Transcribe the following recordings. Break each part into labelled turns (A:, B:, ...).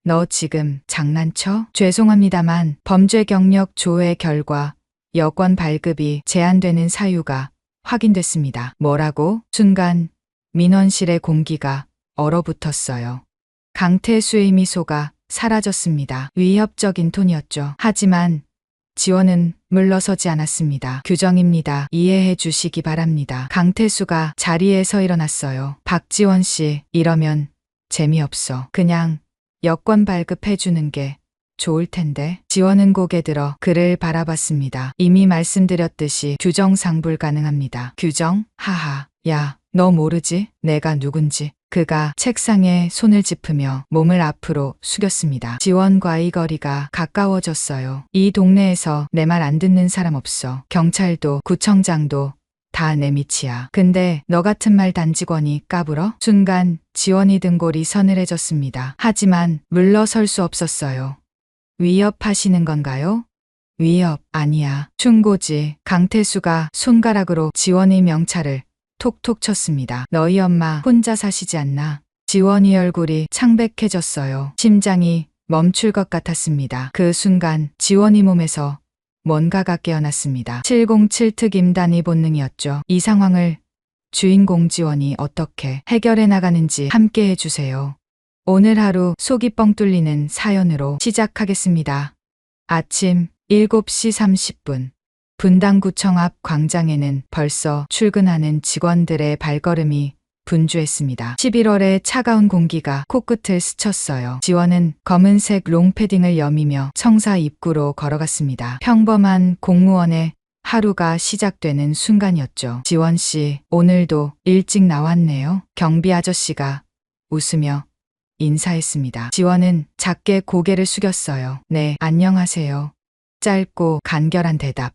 A: 너 지금 장난쳐? 죄송합니다만 범죄 경력 조회 결과 여권 발급이 제한되는 사유가 확인됐습니다. 뭐라고? 순간 민원실의 공기가 얼어붙었어요. 강태수의 미소가 사라졌습니다. 위협적인 톤이었죠. 하지만 지원은 물러서지 않았습니다. 규정입니다. 이해해 주시기 바랍니다. 강태수가 자리에서 일어났어요. 박지원 씨, 이러면 재미없어. 그냥 여권 발급해 주는 게 좋을 텐데. 지원은 고개 들어 그를 바라봤습니다. 이미 말씀드렸듯이 규정상 불가능합니다. 규정? 하하. 야, 너 모르지? 내가 누군지. 그가 책상에 손을 짚으며 몸을 앞으로 숙였습니다. 지원과의 거리가 가까워졌어요. 이 동네에서 내 말 안 듣는 사람 없어. 경찰도 구청장도 다 내 밑이야. 근데 너 같은 말 단직원이 까불어? 순간 지원이 등골이 서늘해졌습니다. 하지만 물러설 수 없었어요. 위협하시는 건가요? 위협 아니야. 충고지. 강태수가 손가락으로 지원의 명찰을 톡톡 쳤습니다. 너희 엄마 혼자 사시지 않나? 지원이 얼굴이 창백해졌어요. 심장이 멈출 것 같았습니다. 그 순간 지원이 몸에서 뭔가가 깨어났습니다. 707 특임단의 본능이었죠. 이 상황을 주인공 지원이 어떻게 해결해 나가는지 함께 해주세요. 오늘 하루 속이 뻥 뚫리는 사연으로 시작하겠습니다. 아침 7시 30분. 분당구청 앞 광장에는 벌써 출근하는 직원들의 발걸음이 분주했습니다. 11월의 차가운 공기가 코끝을 스쳤어요. 지원은 검은색 롱패딩을 여미며 청사 입구로 걸어갔습니다. 평범한 공무원의 하루가 시작되는 순간이었죠. 지원 씨, 오늘도 일찍 나왔네요. 경비 아저씨가 웃으며 인사했습니다. 지원은 작게 고개를 숙였어요. 네, 안녕하세요. 짧고 간결한 대답.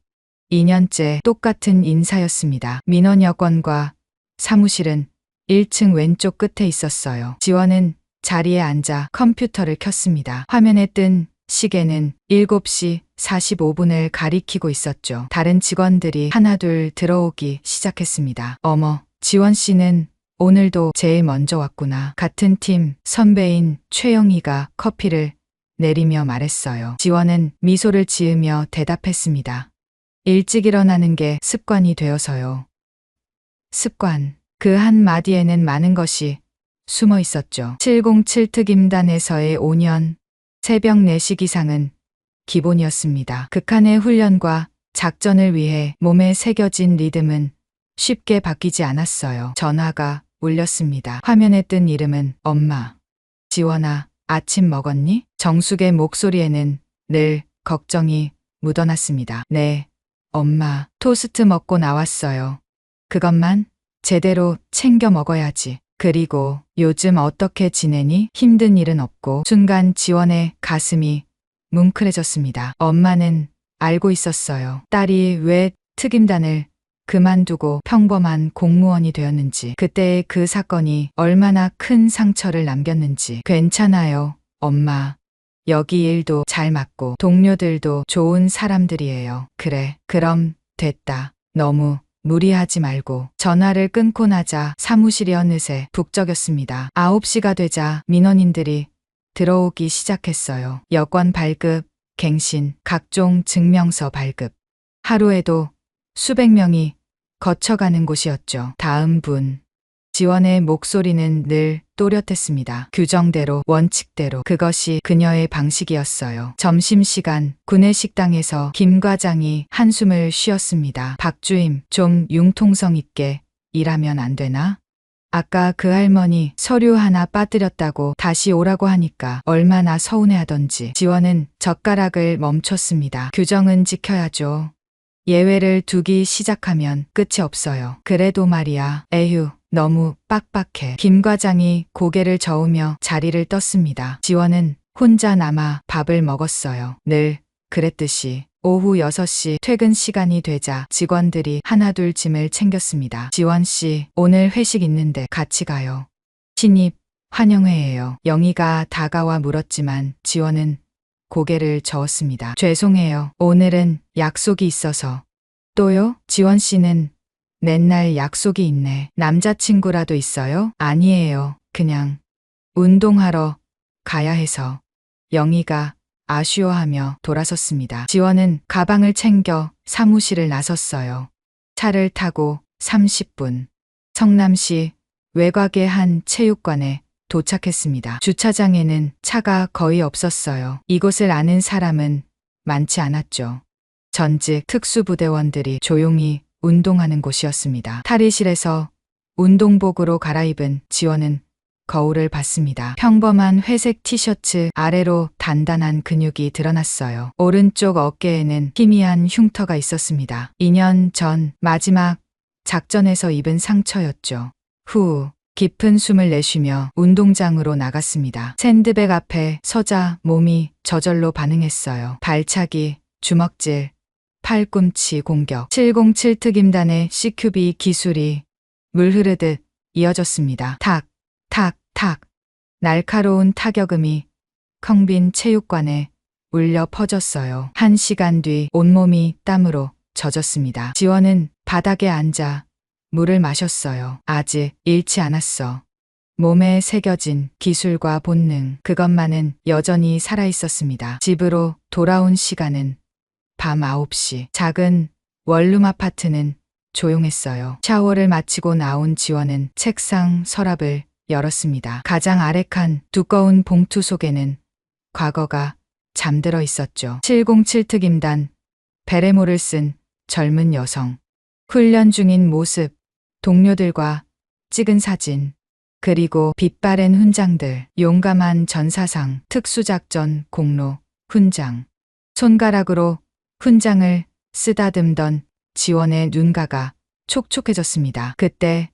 A: 2년째 똑같은 인사였습니다. 민원 여권과 사무실은 1층 왼쪽 끝에 있었어요. 지원은 자리에 앉아 컴퓨터를 켰습니다. 화면에 뜬 시계는 7시 45분을 가리키고 있었죠. 다른 직원들이 하나둘 들어오기 시작했습니다. 어머, 지원 씨는 오늘도 제일 먼저 왔구나. 같은 팀 선배인 최영희가 커피를 내리며 말했어요. 지원은 미소를 지으며 대답했습니다. 일찍 일어나는 게 습관이 되어서요. 습관. 그 한마디에는 많은 것이 숨어 있었죠. 707 특임단에서의 5년, 새벽 4시 기상은 기본이었습니다. 극한의 훈련과 작전을 위해 몸에 새겨진 리듬은 쉽게 바뀌지 않았어요. 전화가 울렸습니다. 화면에 뜬 이름은 엄마. 지원아, 아침 먹었니? 정숙의 목소리에는 늘 걱정이 묻어났습니다. 네, 엄마, 토스트 먹고 나왔어요. 그것만 제대로 챙겨 먹어야지. 그리고 요즘 어떻게 지내니? 힘든 일은 없고. 순간 지원의 가슴이 뭉클해졌습니다. 엄마는 알고 있었어요. 딸이 왜 특임단을 그만두고 평범한 공무원이 되었는지, 그때의 그 사건이 얼마나 큰 상처를 남겼는지. 괜찮아요, 엄마. 여기 일도 잘 맞고 동료들도 좋은 사람들이에요. 그래, 그럼 됐다. 너무 무리하지 말고. 전화를 끊고 나자 사무실이 어느새 북적였습니다. 9시가 되자 민원인들이 들어오기 시작했어요. 여권 발급, 갱신, 각종 증명서 발급. 하루에도 수백 명이 거쳐가는 곳이었죠. 다음 분. 지원의 목소리는 늘 또렷했습니다. 규정대로, 원칙대로. 그것이 그녀의 방식이었어요. 점심시간 구내식당에서 김 과장이 한숨을 쉬었습니다. 박주임, 좀 융통성 있게 일하면 안 되나? 아까 그 할머니 서류 하나 빠뜨렸다고 다시 오라고 하니까 얼마나 서운해하던지. 지원은 젓가락을 멈췄습니다. 규정은 지켜야죠. 예외를 두기 시작하면 끝이 없어요. 그래도 말이야. 에휴, 너무 빡빡해. 김 과장이 고개를 저으며 자리를 떴습니다. 지원은 혼자 남아 밥을 먹었어요. 늘 그랬듯이. 오후 6시 퇴근 시간이 되자 직원들이 하나둘 짐을 챙겼습니다. 지원 씨, 오늘 회식 있는데 같이 가요. 신입 환영회예요. 영희가 다가와 물었지만 지원은 고개를 저었습니다. 죄송해요. 오늘은 약속이 있어서. 또요? 지원 씨는 맨날 약속이 있네. 남자친구라도 있어요? 아니에요. 그냥 운동하러 가야 해서. 영희가 아쉬워하며 돌아섰습니다. 지원은 가방을 챙겨 사무실을 나섰어요. 차를 타고 30분. 성남시 외곽의 한 체육관에 도착했습니다. 주차장에는 차가 거의 없었어요. 이곳을 아는 사람은 많지 않았죠. 전직 특수부대원들이 조용히 운동하는 곳이었습니다. 탈의실에서 운동복으로 갈아입은 지원은 거울을 봤습니다. 평범한 회색 티셔츠 아래로 단단한 근육이 드러났어요. 오른쪽 어깨에는 희미한 흉터가 있었습니다. 2년 전 마지막 작전에서 입은 상처였죠. 후 깊은 숨을 내쉬며 운동장으로 나갔습니다. 샌드백 앞에 서자 몸이 저절로 반응했어요. 발차기, 주먹질, 팔꿈치 공격. 707 특임단의 CQB 기술이 물 흐르듯 이어졌습니다. 탁, 탁, 탁. 날카로운 타격음이 텅 빈 체육관에 울려 퍼졌어요. 1시간 뒤 온몸이 땀으로 젖었습니다. 지원은 바닥에 앉아 물을 마셨어요. 아직 잃지 않았어. 몸에 새겨진 기술과 본능, 그것만은 여전히 살아있었습니다. 집으로 돌아온 시간은 밤 9시. 작은 원룸 아파트는 조용했어요. 샤워를 마치고 나온 지원은 책상 서랍을 열었습니다. 가장 아래 칸 두꺼운 봉투 속에는 과거가 잠들어 있었죠. 707 특임단, 베레모를 쓴 젊은 여성, 훈련 중인 모습, 동료들과 찍은 사진, 그리고 빛바랜 훈장들, 용감한 전사상, 특수작전 공로, 훈장. 손가락으로 훈장을 쓰다듬던 지원의 눈가가 촉촉해졌습니다. 그때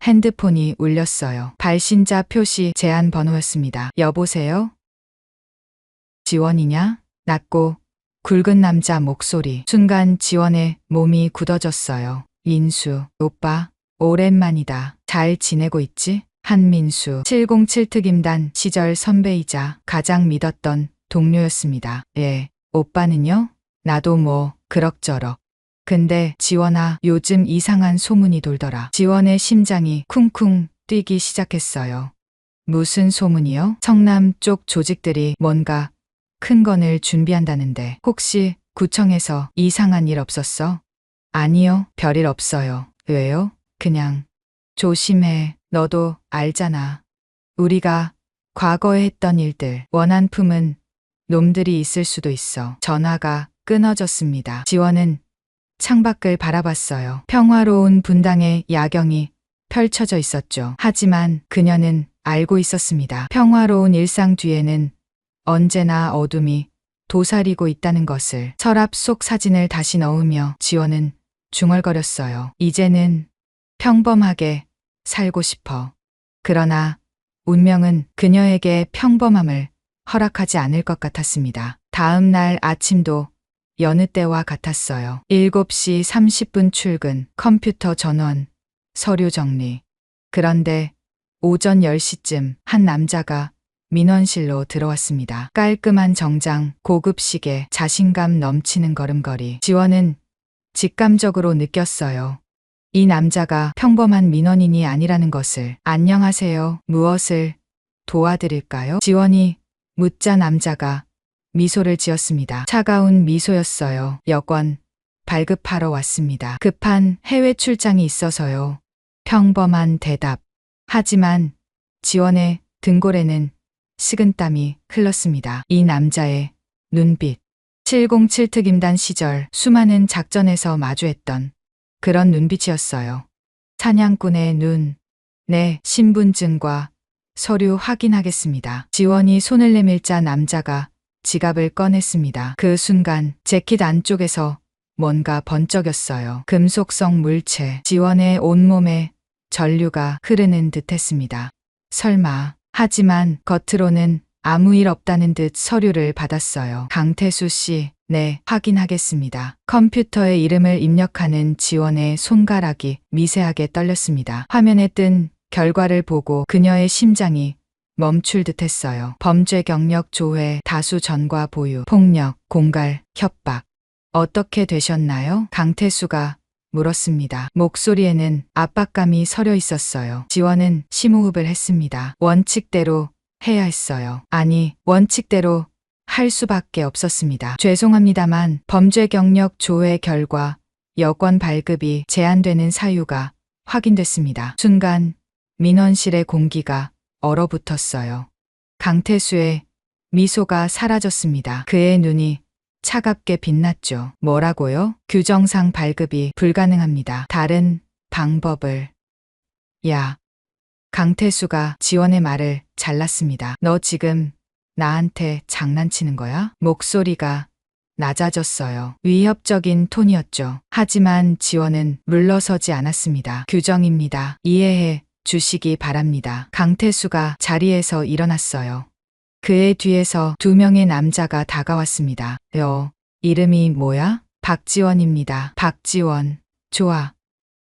A: 핸드폰이 울렸어요. 발신자 표시 제한 번호였습니다. 여보세요? 지원이냐? 낮고 굵은 남자 목소리. 순간 지원의 몸이 굳어졌어요. 민수, 오빠, 오랜만이다. 잘 지내고 있지? 한민수, 707 특임단 시절 선배이자 가장 믿었던 동료였습니다. 예, 오빠는요? 나도 뭐 그럭저럭. 근데 지원아, 요즘 이상한 소문이 돌더라. 지원의 심장이 쿵쿵 뛰기 시작했어요. 무슨 소문이요? 성남 쪽 조직들이 뭔가 큰 건을 준비한다는데 혹시 구청에서 이상한 일 없었어? 아니요, 별일 없어요. 왜요? 그냥 조심해. 너도 알잖아. 우리가 과거에 했던 일들. 원한품은 놈들이 있을 수도 있어. 전화가 끊어졌습니다. 지원은 창밖을 바라봤어요. 평화로운 분당의 야경이 펼쳐져 있었죠. 하지만 그녀는 알고 있었습니다. 평화로운 일상 뒤에는 언제나 어둠이 도사리고 있다는 것을. 서랍 속 사진을 다시 넣으며 지원은 중얼거렸어요. 이제는 평범하게 살고 싶어. 그러나 운명은 그녀에게 평범함을 허락하지 않을 것 같았습니다. 다음 날 아침도 여느 때와 같았어요. 7시 30분 출근, 컴퓨터 전원, 서류 정리. 그런데 오전 10시쯤 한 남자가 민원실로 들어왔습니다. 깔끔한 정장, 고급 시계, 자신감 넘치는 걸음걸이. 지원은 직감적으로 느꼈어요. 이 남자가 평범한 민원인이 아니라는 것을. 안녕하세요. 무엇을 도와드릴까요? 지원이 묻자 남자가 미소를 지었습니다. 차가운 미소였어요. 여권 발급하러 왔습니다. 급한 해외 출장이 있어서요. 평범한 대답. 하지만 지원의 등골에는 식은땀이 흘렀습니다. 이 남자의 눈빛. 707 특임단 시절 수많은 작전에서 마주했던 그런 눈빛이었어요. 사냥꾼의 눈. 네, 신분증과 서류 확인하겠습니다. 지원이 손을 내밀자 남자가 지갑을 꺼냈습니다. 그 순간 재킷 안쪽에서 뭔가 번쩍였어요. 금속성 물체. 지원의 온몸에 전류가 흐르는 듯했습니다. 설마. 하지만 겉으로는 아무 일 없다는 듯 서류를 받았어요. 강태수 씨. 네, 확인하겠습니다. 컴퓨터에 이름을 입력하는 지원의 손가락이 미세하게 떨렸습니다. 화면에 뜬 결과를 보고 그녀의 심장이 멈출 듯했어요. 범죄 경력 조회, 다수 전과 보유, 폭력, 공갈, 협박. 어떻게 되셨나요? 강태수가 물었습니다. 목소리에는 압박감이 서려 있었어요. 지원은 심호흡을 했습니다. 원칙대로 해야 했어요. 아니, 원칙대로 할 수밖에 없었습니다. 죄송합니다만 범죄 경력 조회 결과 여권 발급이 제한되는 사유가 확인됐습니다. 순간 민원실의 공기가 얼어붙었어요. 강태수의 미소가 사라졌습니다. 그의 눈이 차갑게 빛났죠. 뭐라고요? 규정상 발급이 불가능합니다. 다른 방법을. 야. 강태수가 지원의 말을 잘랐습니다. 너 지금 나한테 장난치는 거야? 목소리가 낮아졌어요. 위협적인 톤이었죠. 하지만 지원은 물러서지 않았습니다. 규정입니다. 이해해 주시기 바랍니다. 강태수가 자리에서 일어났어요. 그의 뒤에서 두 명의 남자가 다가왔습니다. 이름이 뭐야? 박지원입니다. 박지원. 좋아.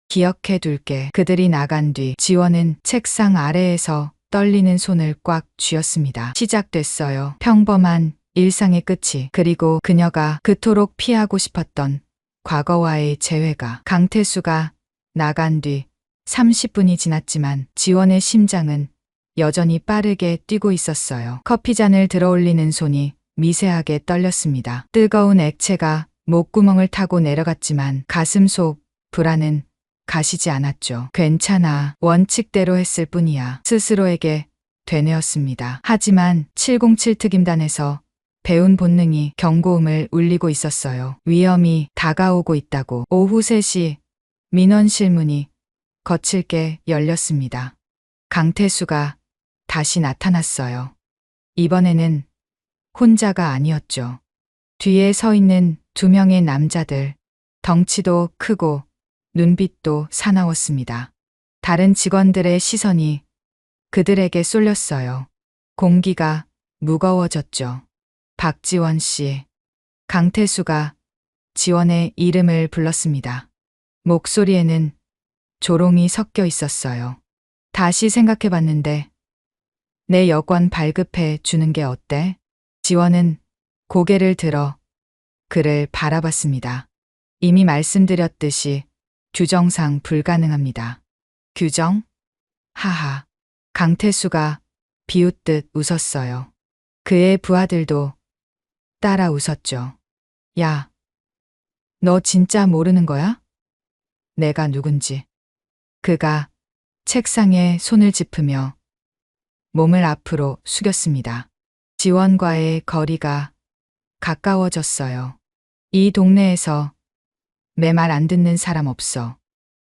A: 기억해 둘게. 그들이 나간 뒤 지원은 책상 아래에서 떨리는 손을 꽉 쥐었습니다. 시작됐어요. 평범한 일상의 끝이. 그리고 그녀가 그토록 피하고 싶었던 과거와의 재회가. 강태수가 나간 뒤 30분이 지났지만 지원의 심장은 여전히 빠르게 뛰고 있었어요. 커피잔을 들어올리는 손이 미세하게 떨렸습니다. 뜨거운 액체가 목구멍을 타고 내려갔지만 가슴 속 불안은 가시지 않았죠. 괜찮아. 원칙대로 했을 뿐이야. 스스로에게 되뇌었습니다. 하지만 707 특임단에서 배운 본능이 경고음을 울리고 있었어요. 위험이 다가오고 있다고. 오후 3시 민원실 문이 거칠게 열렸습니다. 강태수가 다시 나타났어요. 이번에는 혼자가 아니었죠. 뒤에 서 있는 두 명의 남자들. 덩치도 크고 눈빛도 사나웠습니다. 다른 직원들의 시선이 그들에게 쏠렸어요. 공기가 무거워졌죠. 박지원 씨. 강태수가 지원의 이름을 불렀습니다. 목소리에는 조롱이 섞여 있었어요. 다시 생각해 봤는데 내 여권 발급해 주는 게 어때? 지원은 고개를 들어 그를 바라봤습니다. 이미 말씀드렸듯이 규정상 불가능합니다. 규정? 하하. 강태수가 비웃듯 웃었어요. 그의 부하들도 따라 웃었죠. 야, 너 진짜 모르는 거야? 내가 누군지. 그가 책상에 손을 짚으며 몸을 앞으로 숙였습니다. 지원과의 거리가 가까워졌어요. 이 동네에서 내 말 안 듣는 사람 없어.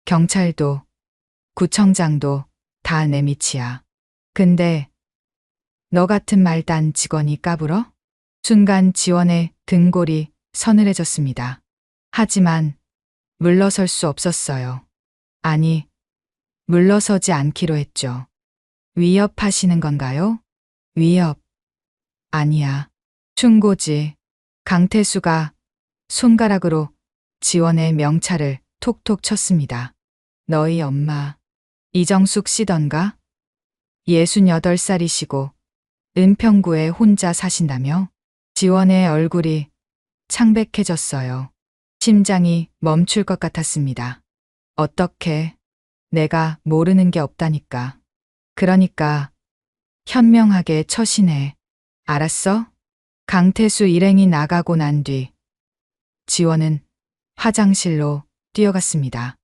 A: 경찰도, 구청장도 다 내 밑이야. 근데 너 같은 말단 직원이 까불어? 순간 지원의 등골이 서늘해졌습니다. 하지만 물러설 수 없었어요. 아니, 물러서지 않기로 했죠. 위협하시는 건가요? 위협. 아니야. 충고지. 강태수가 손가락으로 지원의 명찰을 톡톡 쳤습니다. 너희 엄마 이정숙 씨던가? 68살이시고 은평구에 혼자 사신다며? 지원의 얼굴이 창백해졌어요. 심장이 멈출 것 같았습니다. 어떻게? 내가 모르는 게 없다니까. 그러니까 현명하게 처신해. 알았어? 강태수 일행이 나가고 난 뒤 지원은 화장실로 뛰어갔습니다.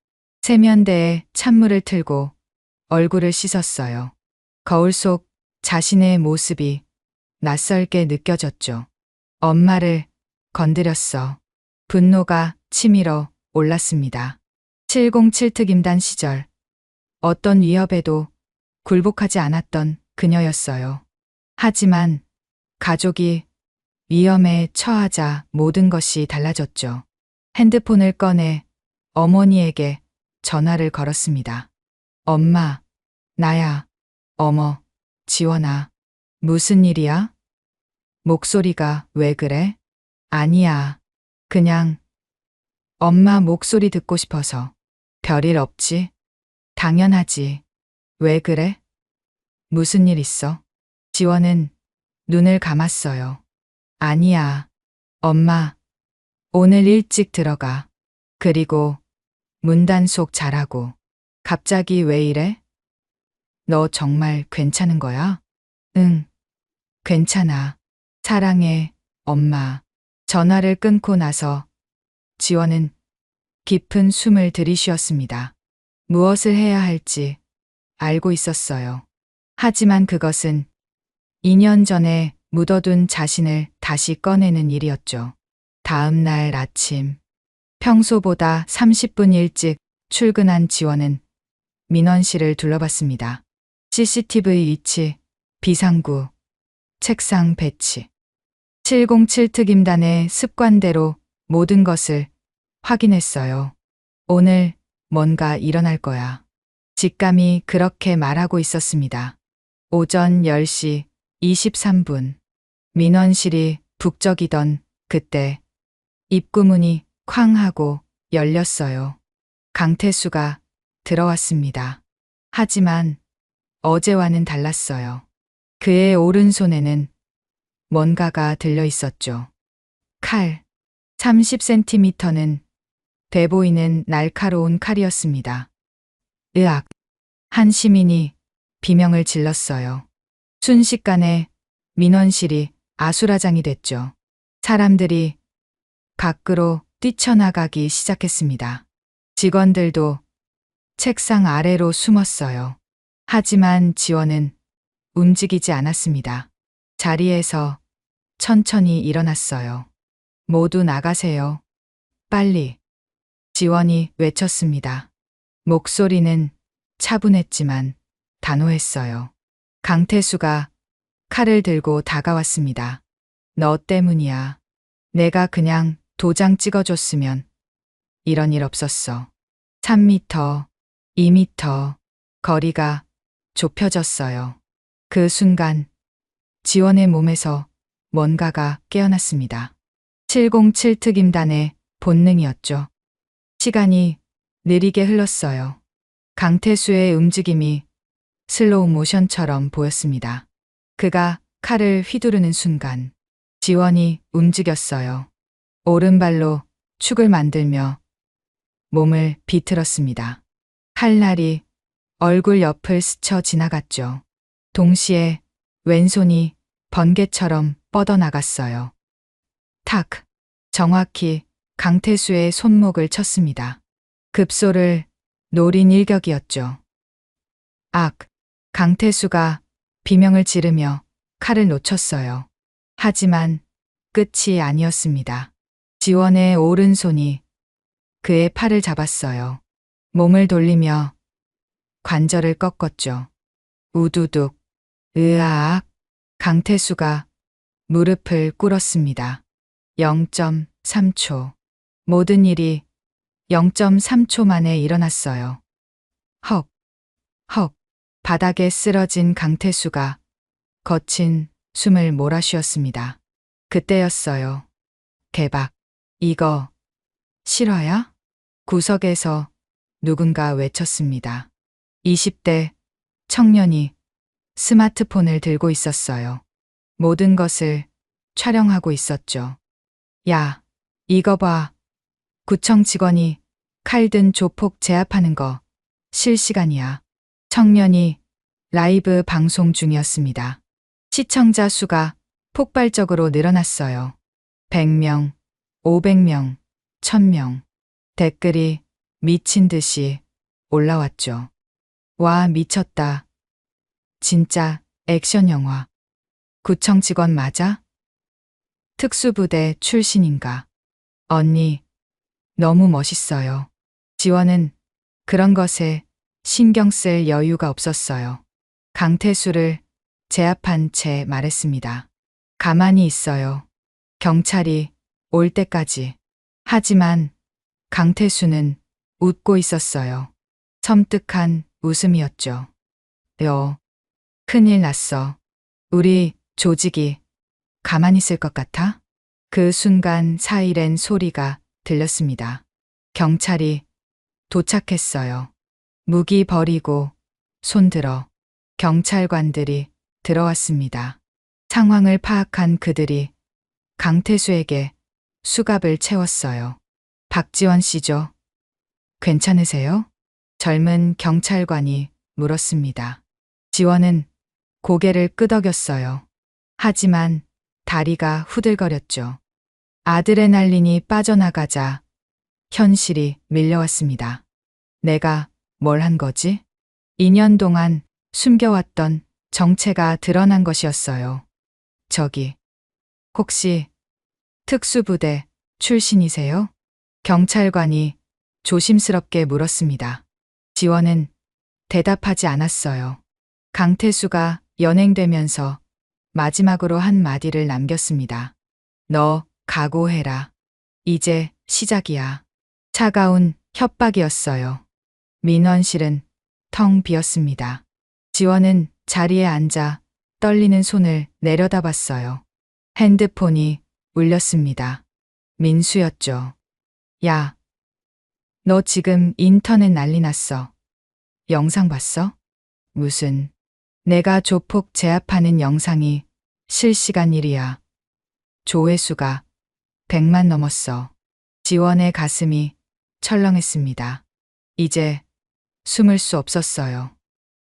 A: 세면대에 찬물을 틀고 얼굴을 씻었어요. 거울 속 자신의 모습이 낯설게 느껴졌죠. 엄마를 건드렸어. 분노가 치밀어 올랐습니다. 707 특임단 시절 어떤 위협에도 굴복하지 않았던 그녀였어요. 하지만 가족이 위험에 처하자 모든 것이 달라졌죠. 핸드폰을 꺼내 어머니에게 전화를 걸었습니다. 엄마, 나야. 어머, 지원아. 무슨 일이야? 목소리가 왜 그래? 아니야. 그냥 엄마 목소리 듣고 싶어서. 별일 없지? 당연하지. 왜 그래? 무슨 일 있어? 지원은 눈을 감았어요. 아니야. 엄마, 오늘 일찍 들어가. 그리고 문단속 잘하고. 갑자기 왜 이래? 너 정말 괜찮은 거야? 응, 괜찮아. 사랑해. 엄마. 전화를 끊고 나서 지원은 깊은 숨을 들이쉬었습니다. 무엇을 해야 할지 알고 있었어요. 하지만 그것은 2년 전에 묻어둔 자신을 다시 꺼내는 일이었죠. 다음 날 아침, 평소보다 30분 일찍 출근한 지원은 민원실을 둘러봤습니다. CCTV 위치, 비상구, 책상 배치. 707 특임단의 습관대로 모든 것을 확인했어요. 오늘 뭔가 일어날 거야. 직감이 그렇게 말하고 있었습니다. 오전 10시 23분. 민원실이 북적이던 그때 입구문이 쾅 하고 열렸어요. 강태수가 들어왔습니다. 하지만 어제와는 달랐어요. 그의 오른손에는 뭔가가 들려 있었죠. 칼. 30cm는 돼 보이는 날카로운 칼이었습니다. 으악. 한 시민이 비명을 질렀어요. 순식간에 민원실이 아수라장이 됐죠. 사람들이 밖으로 뛰쳐나가기 시작했습니다. 직원들도 책상 아래로 숨었어요. 하지만 지원은 움직이지 않았습니다. 자리에서 천천히 일어났어요. 모두 나가세요. 빨리. 지원이 외쳤습니다. 목소리는 차분했지만 단호했어요. 강태수가 칼을 들고 다가왔습니다. 너 때문이야. 내가 그냥 도장 찍어줬으면 이런 일 없었어. 3m, 2m, 거리가 좁혀졌어요. 그 순간 지원의 몸에서 뭔가가 깨어났습니다. 707 특임단의 본능이었죠. 시간이 느리게 흘렀어요. 강태수의 움직임이 슬로우 모션처럼 보였습니다. 그가 칼을 휘두르는 순간 지원이 움직였어요. 오른발로 축을 만들며 몸을 비틀었습니다. 칼날이 얼굴 옆을 스쳐 지나갔죠. 동시에 왼손이 번개처럼 뻗어나갔어요. 탁! 정확히 강태수의 손목을 쳤습니다. 급소를 노린 일격이었죠. 악! 강태수가 비명을 지르며 칼을 놓쳤어요. 하지만 끝이 아니었습니다. 지원의 오른손이 그의 팔을 잡았어요. 몸을 돌리며 관절을 꺾었죠. 우두둑, 으아악. 강태수가 무릎을 꿇었습니다. 0.3초. 모든 일이 0.3초 만에 일어났어요. 헉, 헉. 바닥에 쓰러진 강태수가 거친 숨을 몰아쉬었습니다. 그때였어요. 대박. 이거 실화야? 구석에서 누군가 외쳤습니다. 20대 청년이 스마트폰을 들고 있었어요. 모든 것을 촬영하고 있었죠. 야, 이거 봐. 구청 직원이 칼 든 조폭 제압하는 거 실시간이야. 청년이 라이브 방송 중이었습니다. 시청자 수가 폭발적으로 늘어났어요. 100명, 500명, 1000명. 댓글이 미친 듯이 올라왔죠. 와, 미쳤다. 진짜 액션 영화. 구청 직원 맞아? 특수부대 출신인가? 언니, 너무 멋있어요. 지원은 그런 것에 신경 쓸 여유가 없었어요. 강태수를 제압한 채 말했습니다. 가만히 있어요. 경찰이 올 때까지. 하지만 강태수는 웃고 있었어요. 섬뜩한 웃음이었죠. 큰일 났어. 우리 조직이 가만히 있을 것 같아? 그 순간 사이렌 소리가 들렸습니다. 경찰이 도착했어요. 무기 버리고 손들어 경찰관들이 들어왔습니다. 상황을 파악한 그들이 강태수에게 수갑을 채웠어요. 박지원 씨죠? 괜찮으세요? 젊은 경찰관이 물었습니다. 지원은 고개를 끄덕였어요. 하지만 다리가 후들거렸죠. 아드레날린이 빠져나가자 현실이 밀려왔습니다. 내가 뭘 한 거지? 2년 동안 숨겨왔던 정체가 드러난 것이었어요. 저기, 혹시 특수부대 출신이세요? 경찰관이 조심스럽게 물었습니다. 지원은 대답하지 않았어요. 강태수가 연행되면서 마지막으로 한 마디를 남겼습니다. 너 각오해라. 이제 시작이야. 차가운 협박이었어요. 민원실은 텅 비었습니다. 지원은 자리에 앉아 떨리는 손을 내려다봤어요. 핸드폰이 울렸습니다. 민수였죠. 야, 너 지금 인터넷 난리 났어. 영상 봤어? 무슨, 내가 조폭 제압하는 영상이 실시간 일이야. 조회수가 100만 넘었어. 지원의 가슴이 철렁했습니다. 이제 숨을 수 없었어요.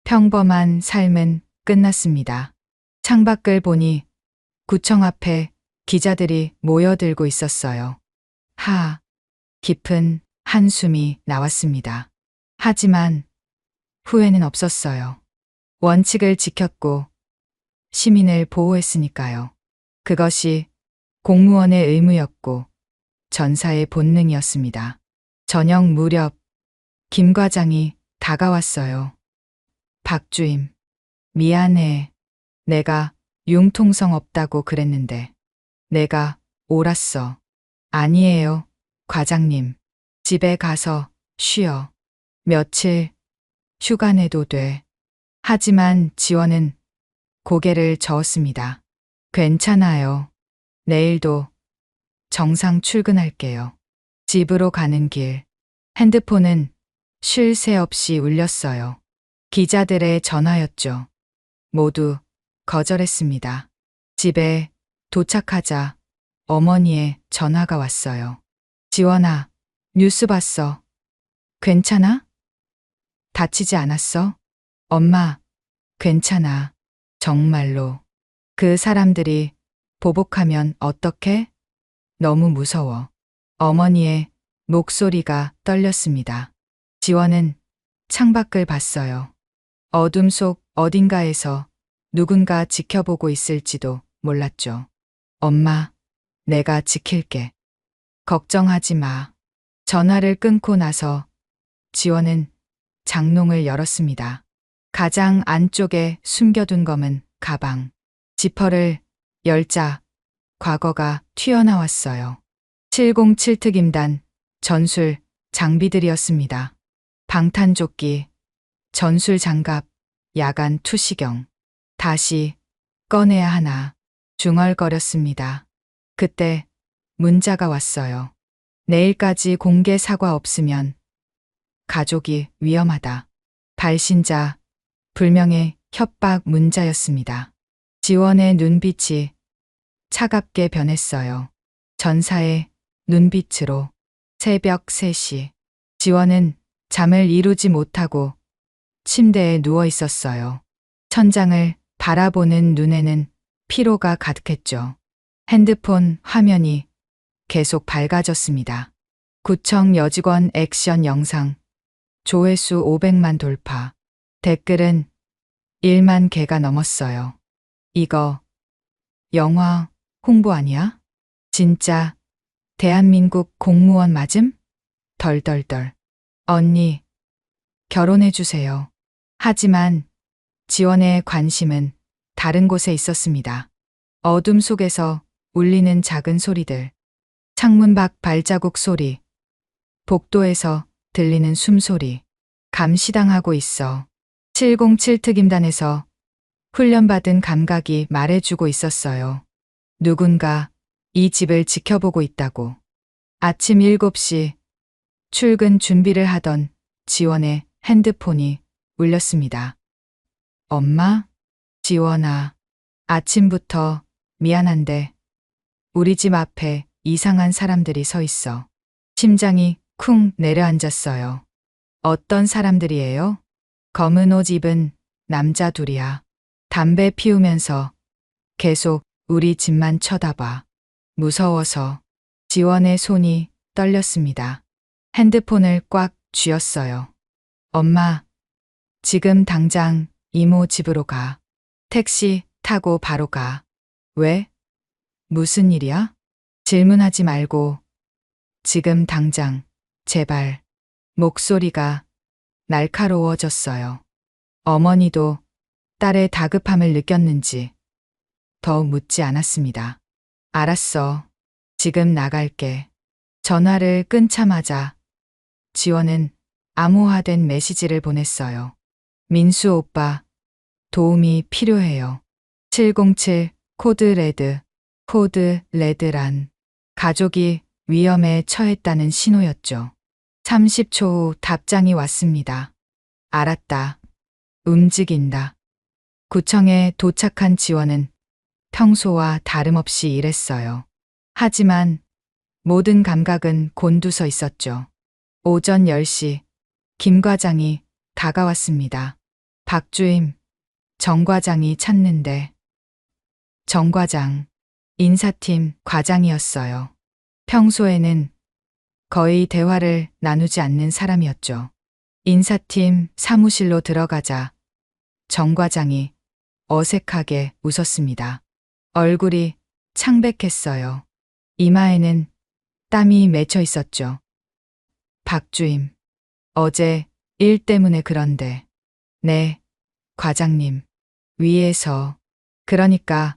A: 평범한 삶은 끝났습니다. 창밖을 보니 구청 앞에 기자들이 모여들고 있었어요. 깊은 한숨이 나왔습니다. 하지만 후회는 없었어요. 원칙을 지켰고 시민을 보호했으니까요. 그것이 공무원의 의무였고 전사의 본능이었습니다. 저녁 무렵 김 과장이 다가왔어요. 박주임, 미안해. 내가 융통성 없다고 그랬는데. 내가 옳았어. 아니에요, 과장님. 집에 가서 쉬어. 며칠 휴가 내도 돼. 하지만 지원은 고개를 저었습니다. 괜찮아요. 내일도 정상 출근할게요. 집으로 가는 길, 핸드폰은 쉴 새 없이 울렸어요. 기자들의 전화였죠. 모두 거절했습니다. 집에 도착하자 어머니의 전화가 왔어요. 지원아, 뉴스 봤어. 괜찮아? 다치지 않았어? 엄마, 괜찮아. 정말로. 그 사람들이 보복하면 어떡해? 너무 무서워. 어머니의 목소리가 떨렸습니다. 지원은 창밖을 봤어요. 어둠 속 어딘가에서 누군가 지켜보고 있을지도 몰랐죠. 엄마, 내가 지킬게. 걱정하지 마. 전화를 끊고 나서 지원은 장롱을 열었습니다. 가장 안쪽에 숨겨둔 검은 가방. 지퍼를 열자 과거가 튀어나왔어요. 707 특임단 전술 장비들이었습니다. 방탄조끼, 전술 장갑, 야간 투시경. 다시 꺼내야 하나 중얼거렸습니다. 그때 문자가 왔어요. 내일까지 공개 사과 없으면 가족이 위험하다. 발신자 불명의 협박 문자였습니다. 지원의 눈빛이 차갑게 변했어요. 전사의 눈빛으로. 새벽 3시. 지원은 잠을 이루지 못하고 침대에 누워 있었어요. 천장을 바라보는 눈에는 피로가 가득했죠. 핸드폰 화면이 계속 밝아졌습니다. 구청 여직원 액션 영상. 조회수 500만 돌파. 댓글은 1만 개가 넘었어요. 이거 영화 홍보 아니야? 진짜 대한민국 공무원 맞음? 덜덜덜. 언니, 결혼해주세요. 하지만 지원의 관심은 다른 곳에 있었습니다. 어둠 속에서 울리는 작은 소리들. 창문 밖 발자국 소리. 복도에서 들리는 숨소리. 감시당하고 있어. 707 특임단에서 훈련받은 감각이 말해주고 있었어요. 누군가 이 집을 지켜보고 있다고. 아침 7시 출근 준비를 하던 지원의 핸드폰이 울렸습니다. 엄마? 지원아, 아침부터 미안한데 우리 집 앞에 이상한 사람들이 서 있어. 심장이 쿵 내려앉았어요. 어떤 사람들이에요? 검은 옷 입은 남자 둘이야. 담배 피우면서 계속 우리 집만 쳐다봐. 무서워서 지원의 손이 떨렸습니다. 핸드폰을 꽉 쥐었어요. 엄마, 지금 당장 이모 집으로 가. 택시 타고 바로 가. 왜? 무슨 일이야? 질문하지 말고 지금 당장, 제발. 목소리가 날카로워졌어요. 어머니도 딸의 다급함을 느꼈는지 더 묻지 않았습니다. 알았어. 지금 나갈게. 전화를 끊자마자 지원은 암호화된 메시지를 보냈어요. 민수 오빠, 도움이 필요해요. 707 코드 레드. 코드 레드란 가족이 위험에 처했다는 신호였죠. 30초 후 답장이 왔습니다. 알았다. 움직인다. 구청에 도착한 지원은 평소와 다름없이 일했어요. 하지만 모든 감각은 곤두서 있었죠. 오전 10시 김 과장이 다가왔습니다. 박주임, 정 과장이 찾는데. 정 과장, 인사팀 과장이었어요. 평소에는 거의 대화를 나누지 않는 사람이었죠. 인사팀 사무실로 들어가자 정 과장이 어색하게 웃었습니다. 얼굴이 창백했어요. 이마에는 땀이 맺혀 있었죠. 박주임, 어제 일 때문에 그런데. 네, 과장님. 위에서. 그러니까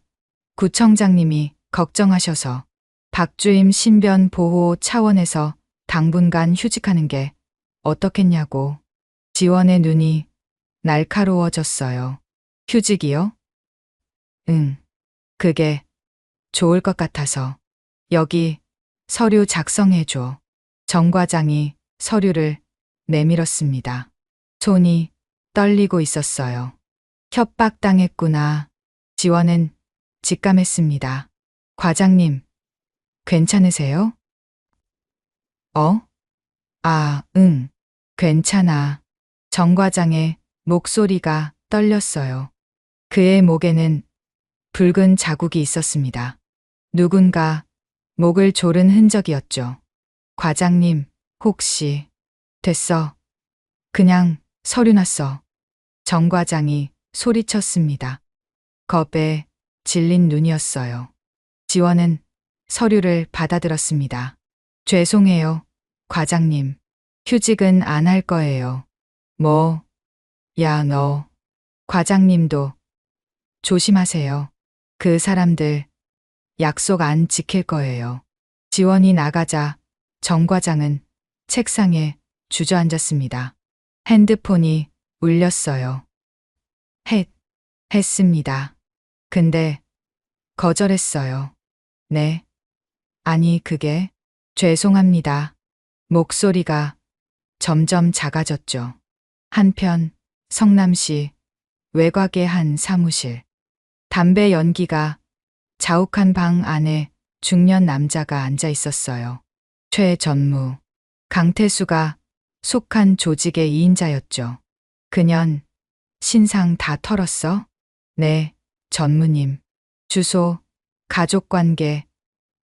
A: 구청장님이 걱정하셔서 박주임 신변 보호 차원에서 당분간 휴직하는 게 어떻겠냐고. 지원의 눈이 날카로워졌어요. 휴직이요? 응. 그게 좋을 것 같아서. 여기 서류 작성해줘. 정 과장이 서류를 내밀었습니다. 손이 떨리고 있었어요. 협박당했구나. 지원은 직감했습니다. 과장님, 괜찮으세요? 응, 괜찮아. 정 과장의 목소리가 떨렸어요. 그의 목에는 붉은 자국이 있었습니다. 누군가 목을 조른 흔적이었죠. 과장님, 혹시. 됐어. 그냥 서류 놨어. 정 과장이 소리쳤습니다. 겁에 질린 눈이었어요. 지원은 서류를 받아들었습니다. 죄송해요, 과장님. 휴직은 안 할 거예요. 뭐? 야, 너. 과장님도 조심하세요. 그 사람들 약속 안 지킬 거예요. 지원이 나가자 정 과장은 책상에 주저앉았습니다. 핸드폰이 울렸어요. 했습니다. 근데 거절했어요. 네. 아니, 그게 죄송합니다. 목소리가 점점 작아졌죠. 한편 성남시 외곽의 한 사무실. 담배 연기가 자욱한 방 안에 중년 남자가 앉아 있었어요. 최전무. 강태수가 속한 조직의 2인자였죠. 그년 신상 다 털었어? 네, 전무님. 주소, 가족관계,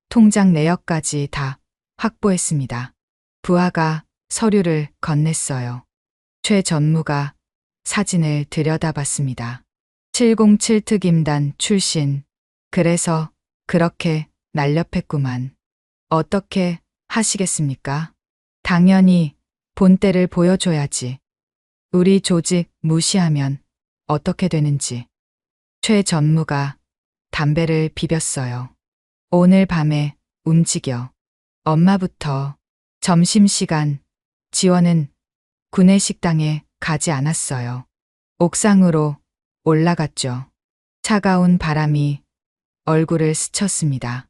A: 통장 내역까지 다 확보했습니다. 부하가 서류를 건넸어요. 최 전무가 사진을 들여다봤습니다. 707 특임단 출신. 그래서 그렇게 날렵했구만. 어떻게 하시겠습니까? 당연히 본때를 보여줘야지. 우리 조직 무시하면 어떻게 되는지. 최 전무가 담배를 비볐어요. 오늘 밤에 움직여. 엄마부터. 점심시간 지원은 구내식당에 가지 않았어요. 옥상으로 올라갔죠. 차가운 바람이 얼굴을 스쳤습니다.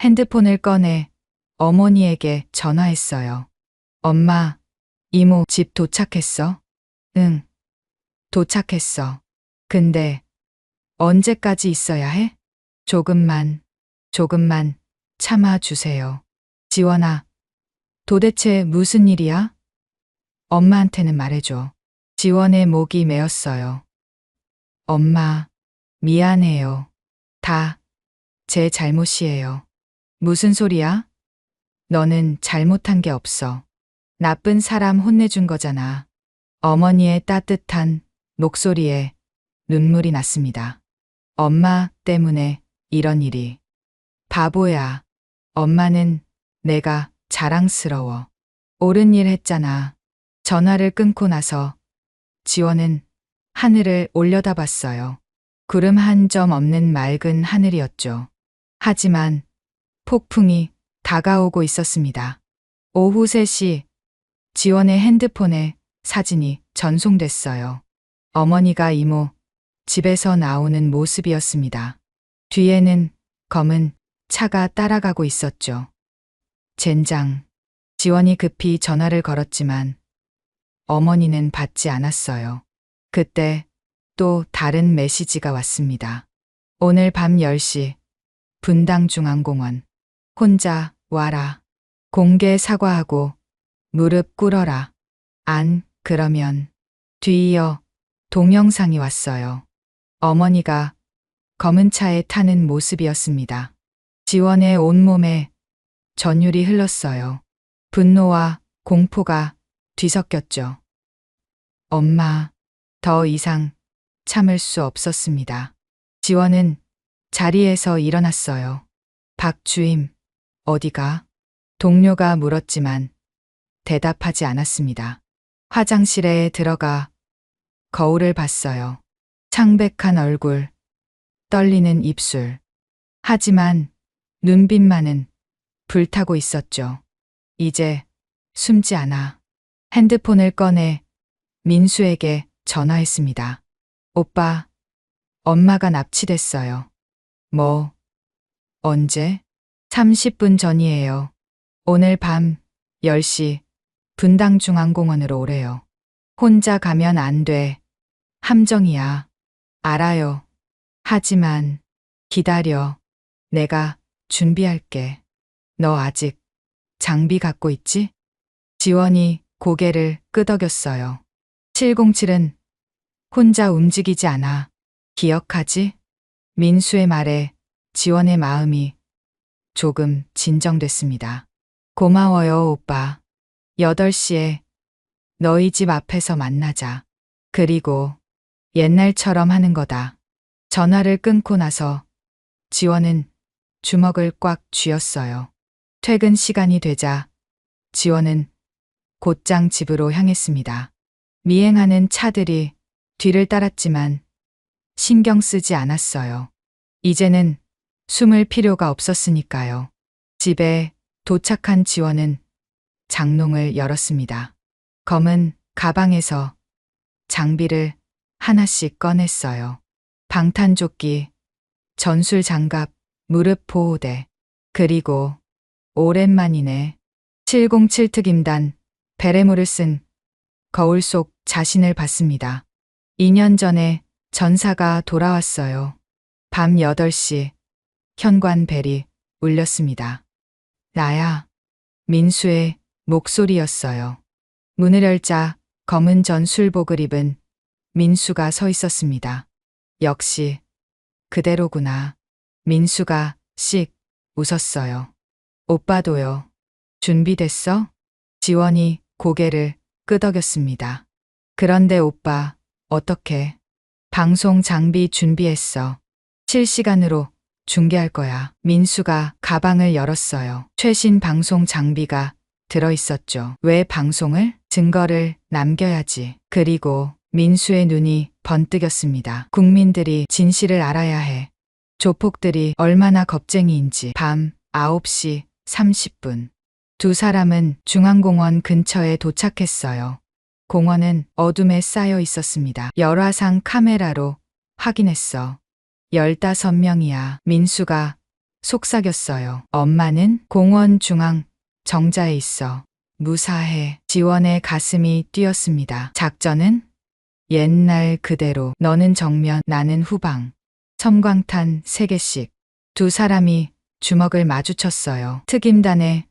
A: 핸드폰을 꺼내 어머니에게 전화했어요. 엄마, 이모 집 도착했어? 응, 도착했어. 근데 언제까지 있어야 해? 조금만 참아주세요. 지원아, 도대체 무슨 일이야? 엄마한테는 말해줘. 지원의 목이 메었어요. 엄마, 미안해요. 다 제 잘못이에요. 무슨 소리야? 너는 잘못한 게 없어. 나쁜 사람 혼내준 거잖아. 어머니의 따뜻한 목소리에 눈물이 났습니다. 엄마 때문에 이런 일이. 바보야. 엄마는 내가 자랑스러워. 옳은 일 했잖아. 전화를 끊고 나서 지원은 하늘을 올려다봤어요. 구름 한 점 없는 맑은 하늘이었죠. 하지만 폭풍이 다가오고 있었습니다. 오후 3시 지원의 핸드폰에 사진이 전송됐어요. 어머니가 이모 집에서 나오는 모습이었습니다. 뒤에는 검은 차가 따라가고 있었죠. 젠장. 지원이 급히 전화를 걸었지만 어머니는 받지 않았어요. 그때 또 다른 메시지가 왔습니다. 오늘 밤 10시 분당중앙공원. 혼자 와라. 공개 사과하고 무릎 꿇어라. 안 그러면. 뒤이어 동영상이 왔어요. 어머니가 검은 차에 타는 모습이었습니다. 지원의 온몸에 전율이 흘렀어요. 분노와 공포가 뒤섞였죠. 엄마, 더 이상 참을 수 없었습니다. 지원은 자리에서 일어났어요. 박주임, 어디가? 동료가 물었지만 대답하지 않았습니다. 화장실에 들어가 거울을 봤어요. 창백한 얼굴, 떨리는 입술. 하지만 눈빛만은 불타고 있었죠. 이제 숨지 않아. 핸드폰을 꺼내 민수에게 전화했습니다. 오빠, 엄마가 납치됐어요. 뭐, 언제? 30분 전이에요. 오늘 밤 10시 분당중앙공원으로 오래요. 혼자 가면 안 돼. 함정이야. 알아요. 하지만 기다려. 내가 준비할게. 너 아직 장비 갖고 있지? 지원이 고개를 끄덕였어요. 707은 혼자 움직이지 않아. 기억하지? 민수의 말에 지원의 마음이 조금 진정됐습니다. 고마워요, 오빠. 8시에 너희 집 앞에서 만나자. 그리고 옛날처럼 하는 거다. 전화를 끊고 나서 지원은 주먹을 꽉 쥐었어요. 퇴근 시간이 되자 지원은 곧장 집으로 향했습니다. 미행하는 차들이 뒤를 따랐지만 신경 쓰지 않았어요. 이제는 숨을 필요가 없었으니까요. 집에 도착한 지원은 장롱을 열었습니다. 검은 가방에서 장비를 하나씩 꺼냈어요. 방탄조끼, 전술 장갑, 무릎 보호대, 그리고 오랜만이네. 707 특임단 베레모를 쓴 거울 속 자신을 봤습니다. 2년 전에 전사가 돌아왔어요. 밤 8시 현관벨이 울렸습니다. 나야. 민수의 목소리였어요. 문을 열자 검은 전술복을 입은 민수가 서 있었습니다. 역시 그대로구나. 민수가 씩 웃었어요. 오빠도요. 준비됐어? 지원이 고개를 끄덕였습니다. 그런데 오빠, 어떻게? 방송 장비 준비했어. 실시간으로 중계할 거야. 민수가 가방을 열었어요. 최신 방송 장비가 들어있었죠. 왜 방송을? 증거를 남겨야지. 그리고 민수의 눈이 번뜩였습니다. 국민들이 진실을 알아야 해. 조폭들이 얼마나 겁쟁이인지. 밤 9시 30분. 두 사람은 중앙공원 근처에 도착했어요. 공원은 어둠에 쌓여 있었습니다. 열화상 카메라로 확인했어. 15명이야. 민수가 속삭였어요. 엄마는 공원 중앙 정자에 있어. 무사해. 지원의 가슴이 뛰었습니다. 작전은 옛날 그대로. 너는 정면, 나는 후방. 섬광탄 3개씩. 두 사람이 주먹을 마주쳤어요. 특임단의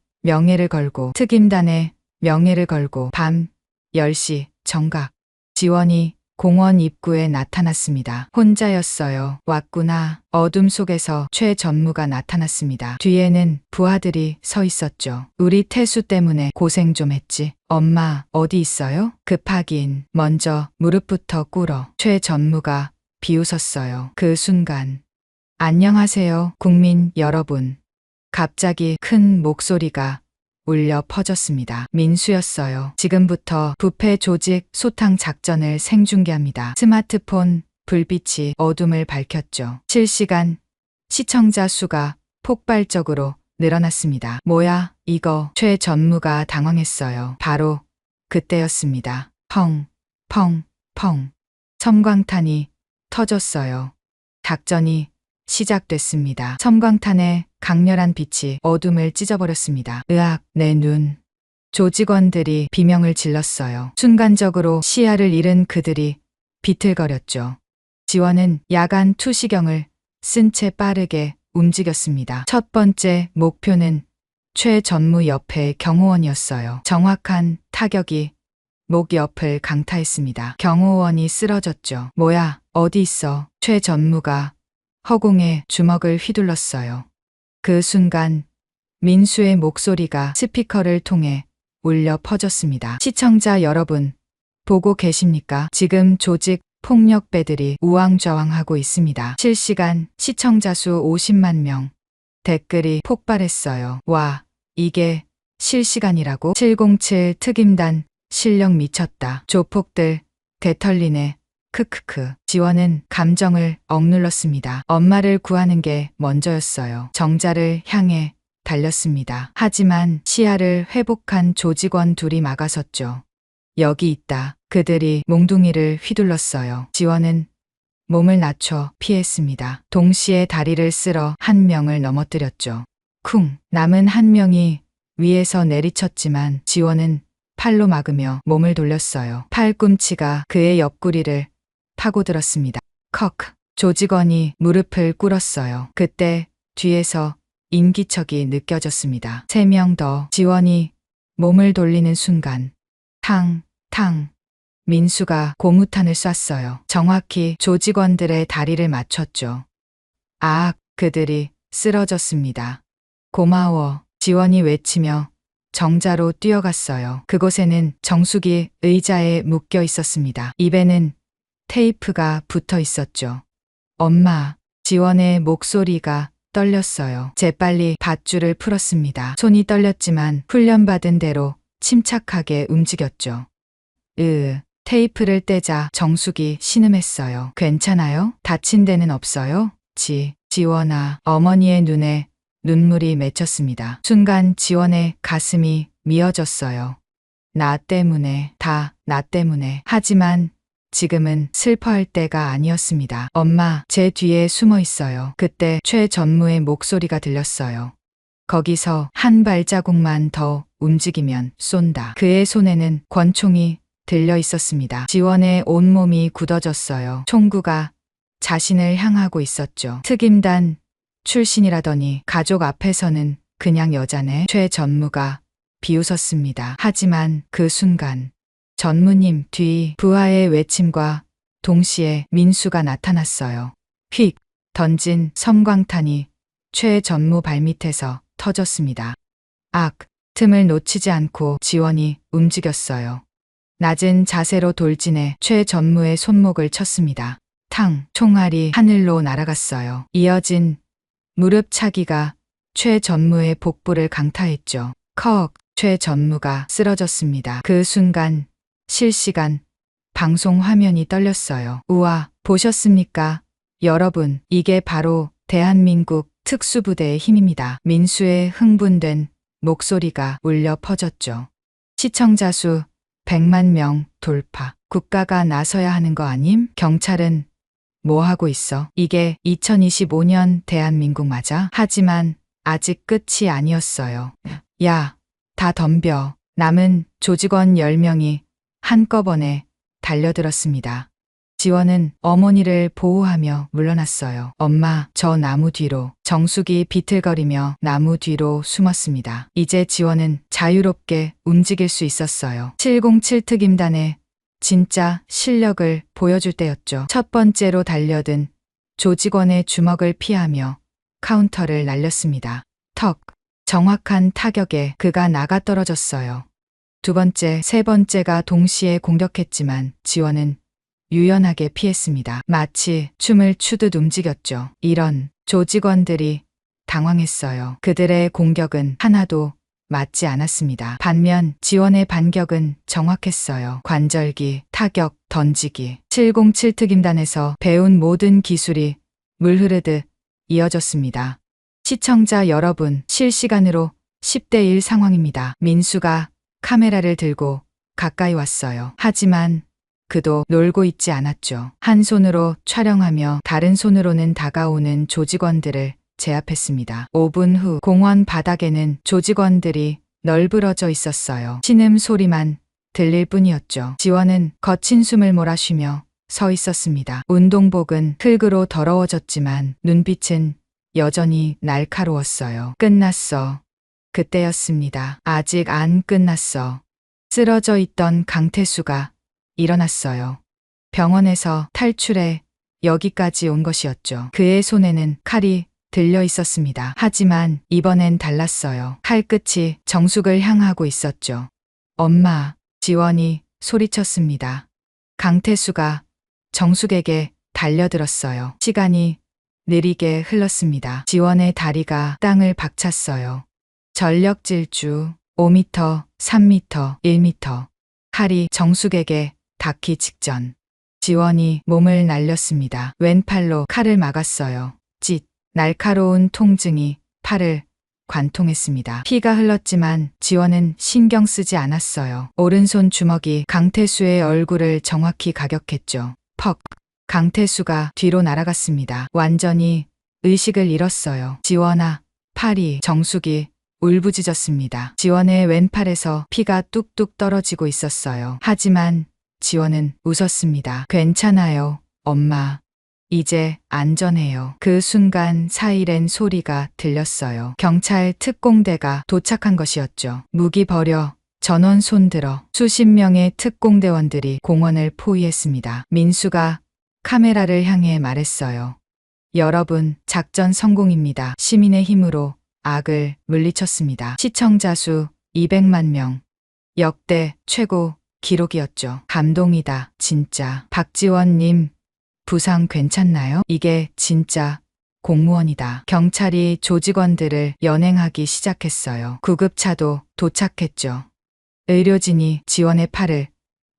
A: 명예를 걸고 밤 10시 정각. 지원이 공원 입구에 나타났습니다. 혼자였어요. 왔구나. 어둠 속에서 최 전무가 나타났습니다. 뒤에는 부하들이 서 있었죠. 우리 태수 때문에 고생 좀 했지. 엄마, 어디 있어요? 급하긴. 먼저 무릎부터 꿇어. 최 전무가 비웃었어요. 그 순간. 안녕하세요, 국민 여러분. 갑자기 큰 목소리가 울려 퍼졌습니다. 민수였어요. 지금부터 부패 조직 소탕 작전을 생중계합니다. 스마트폰 불빛이 어둠을 밝혔죠. 실시간 시청자 수가 폭발적으로 늘어났습니다. 뭐야, 이거. 최 전무가 당황했어요. 바로 그때였습니다. 펑, 펑, 펑. 섬광탄이 터졌어요. 작전이 시작됐습니다. 섬광탄의 강렬한 빛이 어둠을 찢어버렸습니다. 으악, 내 눈. 조직원들이 비명을 질렀어요. 순간적으로 시야를 잃은 그들이 비틀거렸죠. 지원은 야간 투시경을 쓴 채 빠르게 움직였습니다. 첫 번째 목표는 최 전무 옆의 경호원이었어요. 정확한 타격이 목 옆을 강타했습니다. 경호원이 쓰러졌죠. 뭐야, 어디 있어? 최 전무가 허공에 주먹을 휘둘렀어요. 그 순간 민수의 목소리가 스피커를 통해 울려 퍼졌습니다. 시청자 여러분, 보고 계십니까? 지금 조직 폭력배들이 우왕좌왕하고 있습니다. 실시간 시청자 수 50만 명. 댓글이 폭발했어요. 와, 이게 실시간이라고? 707 특임단 실력 미쳤다. 조폭들 대털리네. 크크크. 지원은 감정을 억눌렀습니다. 엄마를 구하는 게 먼저였어요. 정자를 향해 달렸습니다. 하지만 시야를 회복한 조직원 둘이 막아섰죠. 여기 있다. 그들이 몽둥이를 휘둘렀어요. 지원은 몸을 낮춰 피했습니다. 동시에 다리를 쓸어 한 명을 넘어뜨렸죠. 쿵. 남은 한 명이 위에서 내리쳤지만 지원은 팔로 막으며 몸을 돌렸어요. 팔꿈치가 그의 옆구리를 파고들었습니다. 컥. 조직원이 무릎을 꿇었어요. 그때 뒤에서 인기척이 느껴졌습니다. 3명 더. 지원이 몸을 돌리는 순간 탕, 탕. 민수가 고무탄을 쐈어요. 정확히 조직원들의 다리를 맞췄죠. 아악, 그들이 쓰러졌습니다. 고마워. 지원이 외치며 정자로 뛰어갔어요. 그곳에는 정숙이 의자에 묶여 있었습니다. 입에는 테이프가 붙어 있었죠. 엄마. 지원의 목소리가 떨렸어요. 재빨리 밧줄을 풀었습니다. 손이 떨렸지만 훈련받은 대로 침착하게 움직였죠. 테이프를 떼자 정숙이 신음했어요. 괜찮아요? 다친 데는 없어요? 지원아. 어머니의 눈에 눈물이 맺혔습니다. 순간 지원의 가슴이 미어졌어요. 나 때문에, 다 나 때문에. 하지만 지금은 슬퍼할 때가 아니었습니다. 엄마, 제 뒤에 숨어 있어요. 그때 최 전무의 목소리가 들렸어요. 거기서 한 발자국만 더 움직이면 쏜다. 그의 손에는 권총이 들려 있었습니다. 지원의 온몸이 굳어졌어요. 총구가 자신을 향하고 있었죠. 특임단 출신이라더니 가족 앞에서는 그냥 여자네. 최 전무가 비웃었습니다. 하지만 그 순간 전무님 뒤 부하의 외침과 동시에 민수가 나타났어요. 휙 던진 섬광탄이 최 전무 발밑에서 터졌습니다. 악, 틈을 놓치지 않고 지원이 움직였어요. 낮은 자세로 돌진해 최 전무의 손목을 쳤습니다. 탕, 총알이 하늘로 날아갔어요. 이어진 무릎 차기가 최 전무의 복부를 강타했죠. 컥, 최 전무가 쓰러졌습니다. 그 순간 실시간 방송 화면이 떨렸어요. 우와, 보셨습니까? 여러분, 이게 바로 대한민국 특수부대의 힘입니다. 민수의 흥분된 목소리가 울려 퍼졌죠. 시청자 수 100만 명 돌파. 국가가 나서야 하는 거 아님? 경찰은 뭐 하고 있어? 이게 2025년 대한민국 맞아? 하지만 아직 끝이 아니었어요. 야, 다 덤벼. 남은 조직원 10명이 한꺼번에 달려들었습니다. 지원은 어머니를 보호하며 물러났어요. 엄마, 저 나무 뒤로. 정숙이 비틀거리며 나무 뒤로 숨었습니다. 이제 지원은 자유롭게 움직일 수 있었어요. 707 특임단의 진짜 실력을 보여줄 때였죠. 첫 번째로 달려든 조직원의 주먹을 피하며 카운터를 날렸습니다. 턱. 정확한 타격에 그가 나가 떨어졌어요. 두 번째, 세 번째가 동시에 공격했지만 지원은 유연하게 피했습니다. 마치 춤을 추듯 움직였죠. 이런 조직원들이 당황했어요. 그들의 공격은 하나도 맞지 않았습니다. 반면 지원의 반격은 정확했어요. 관절기, 타격, 던지기. 707 특임단에서 배운 모든 기술이 물 흐르듯 이어졌습니다. 시청자 여러분, 실시간으로 10대 1 상황입니다. 민수가 카메라를 들고 가까이 왔어요. 하지만 그도 놀고 있지 않았죠. 한 손으로 촬영하며 다른 손으로는 다가오는 조직원들을 제압했습니다. 5분 후 공원 바닥에는 조직원들이 널브러져 있었어요. 신음 소리만 들릴 뿐이었죠. 지원은 거친 숨을 몰아쉬며 서 있었습니다. 운동복은 흙으로 더러워졌지만 눈빛은 여전히 날카로웠어요. 끝났어. 그때였습니다. 아직 안 끝났어. 쓰러져 있던 강태수가 일어났어요. 병원에서 탈출해 여기까지 온 것이었죠. 그의 손에는 칼이 들려 있었습니다. 하지만 이번엔 달랐어요. 칼끝이 정숙을 향하고 있었죠. 엄마, 지원이 소리쳤습니다. 강태수가 정숙에게 달려들었어요. 시간이 느리게 흘렀습니다. 지원의 다리가 땅을 박찼어요. 전력 질주 5m, 3m, 1m. 칼이 정숙에게 닿기 직전. 지원이 몸을 날렸습니다. 왼팔로 칼을 막았어요. 찢. 날카로운 통증이 팔을 관통했습니다. 피가 흘렀지만 지원은 신경 쓰지 않았어요. 오른손 주먹이 강태수의 얼굴을 정확히 가격했죠. 퍽. 강태수가 뒤로 날아갔습니다. 완전히 의식을 잃었어요. 지원아, 팔이. 정숙이 울부짖었습니다. 지원의 왼팔에서 피가 뚝뚝 떨어지고 있었어요. 하지만 지원은 웃었습니다. 괜찮아요, 엄마. 이제 안전해요. 그 순간 사이렌 소리가 들렸어요. 경찰 특공대가 도착한 것이었죠. 무기 버려, 전원 손들어. 수십 명의 특공대원들이 공원을 포위했습니다. 민수가 카메라를 향해 말했어요. 여러분, 작전 성공입니다. 시민의 힘으로 악을 물리쳤습니다. 시청자 수 200만 명. 역대 최고 기록이었죠. 감동이다, 진짜. 박지원님, 부상 괜찮나요? 이게 진짜 공무원이다. 경찰이 조직원들을 연행하기 시작했어요. 구급차도 도착했죠. 의료진이 지원의 팔을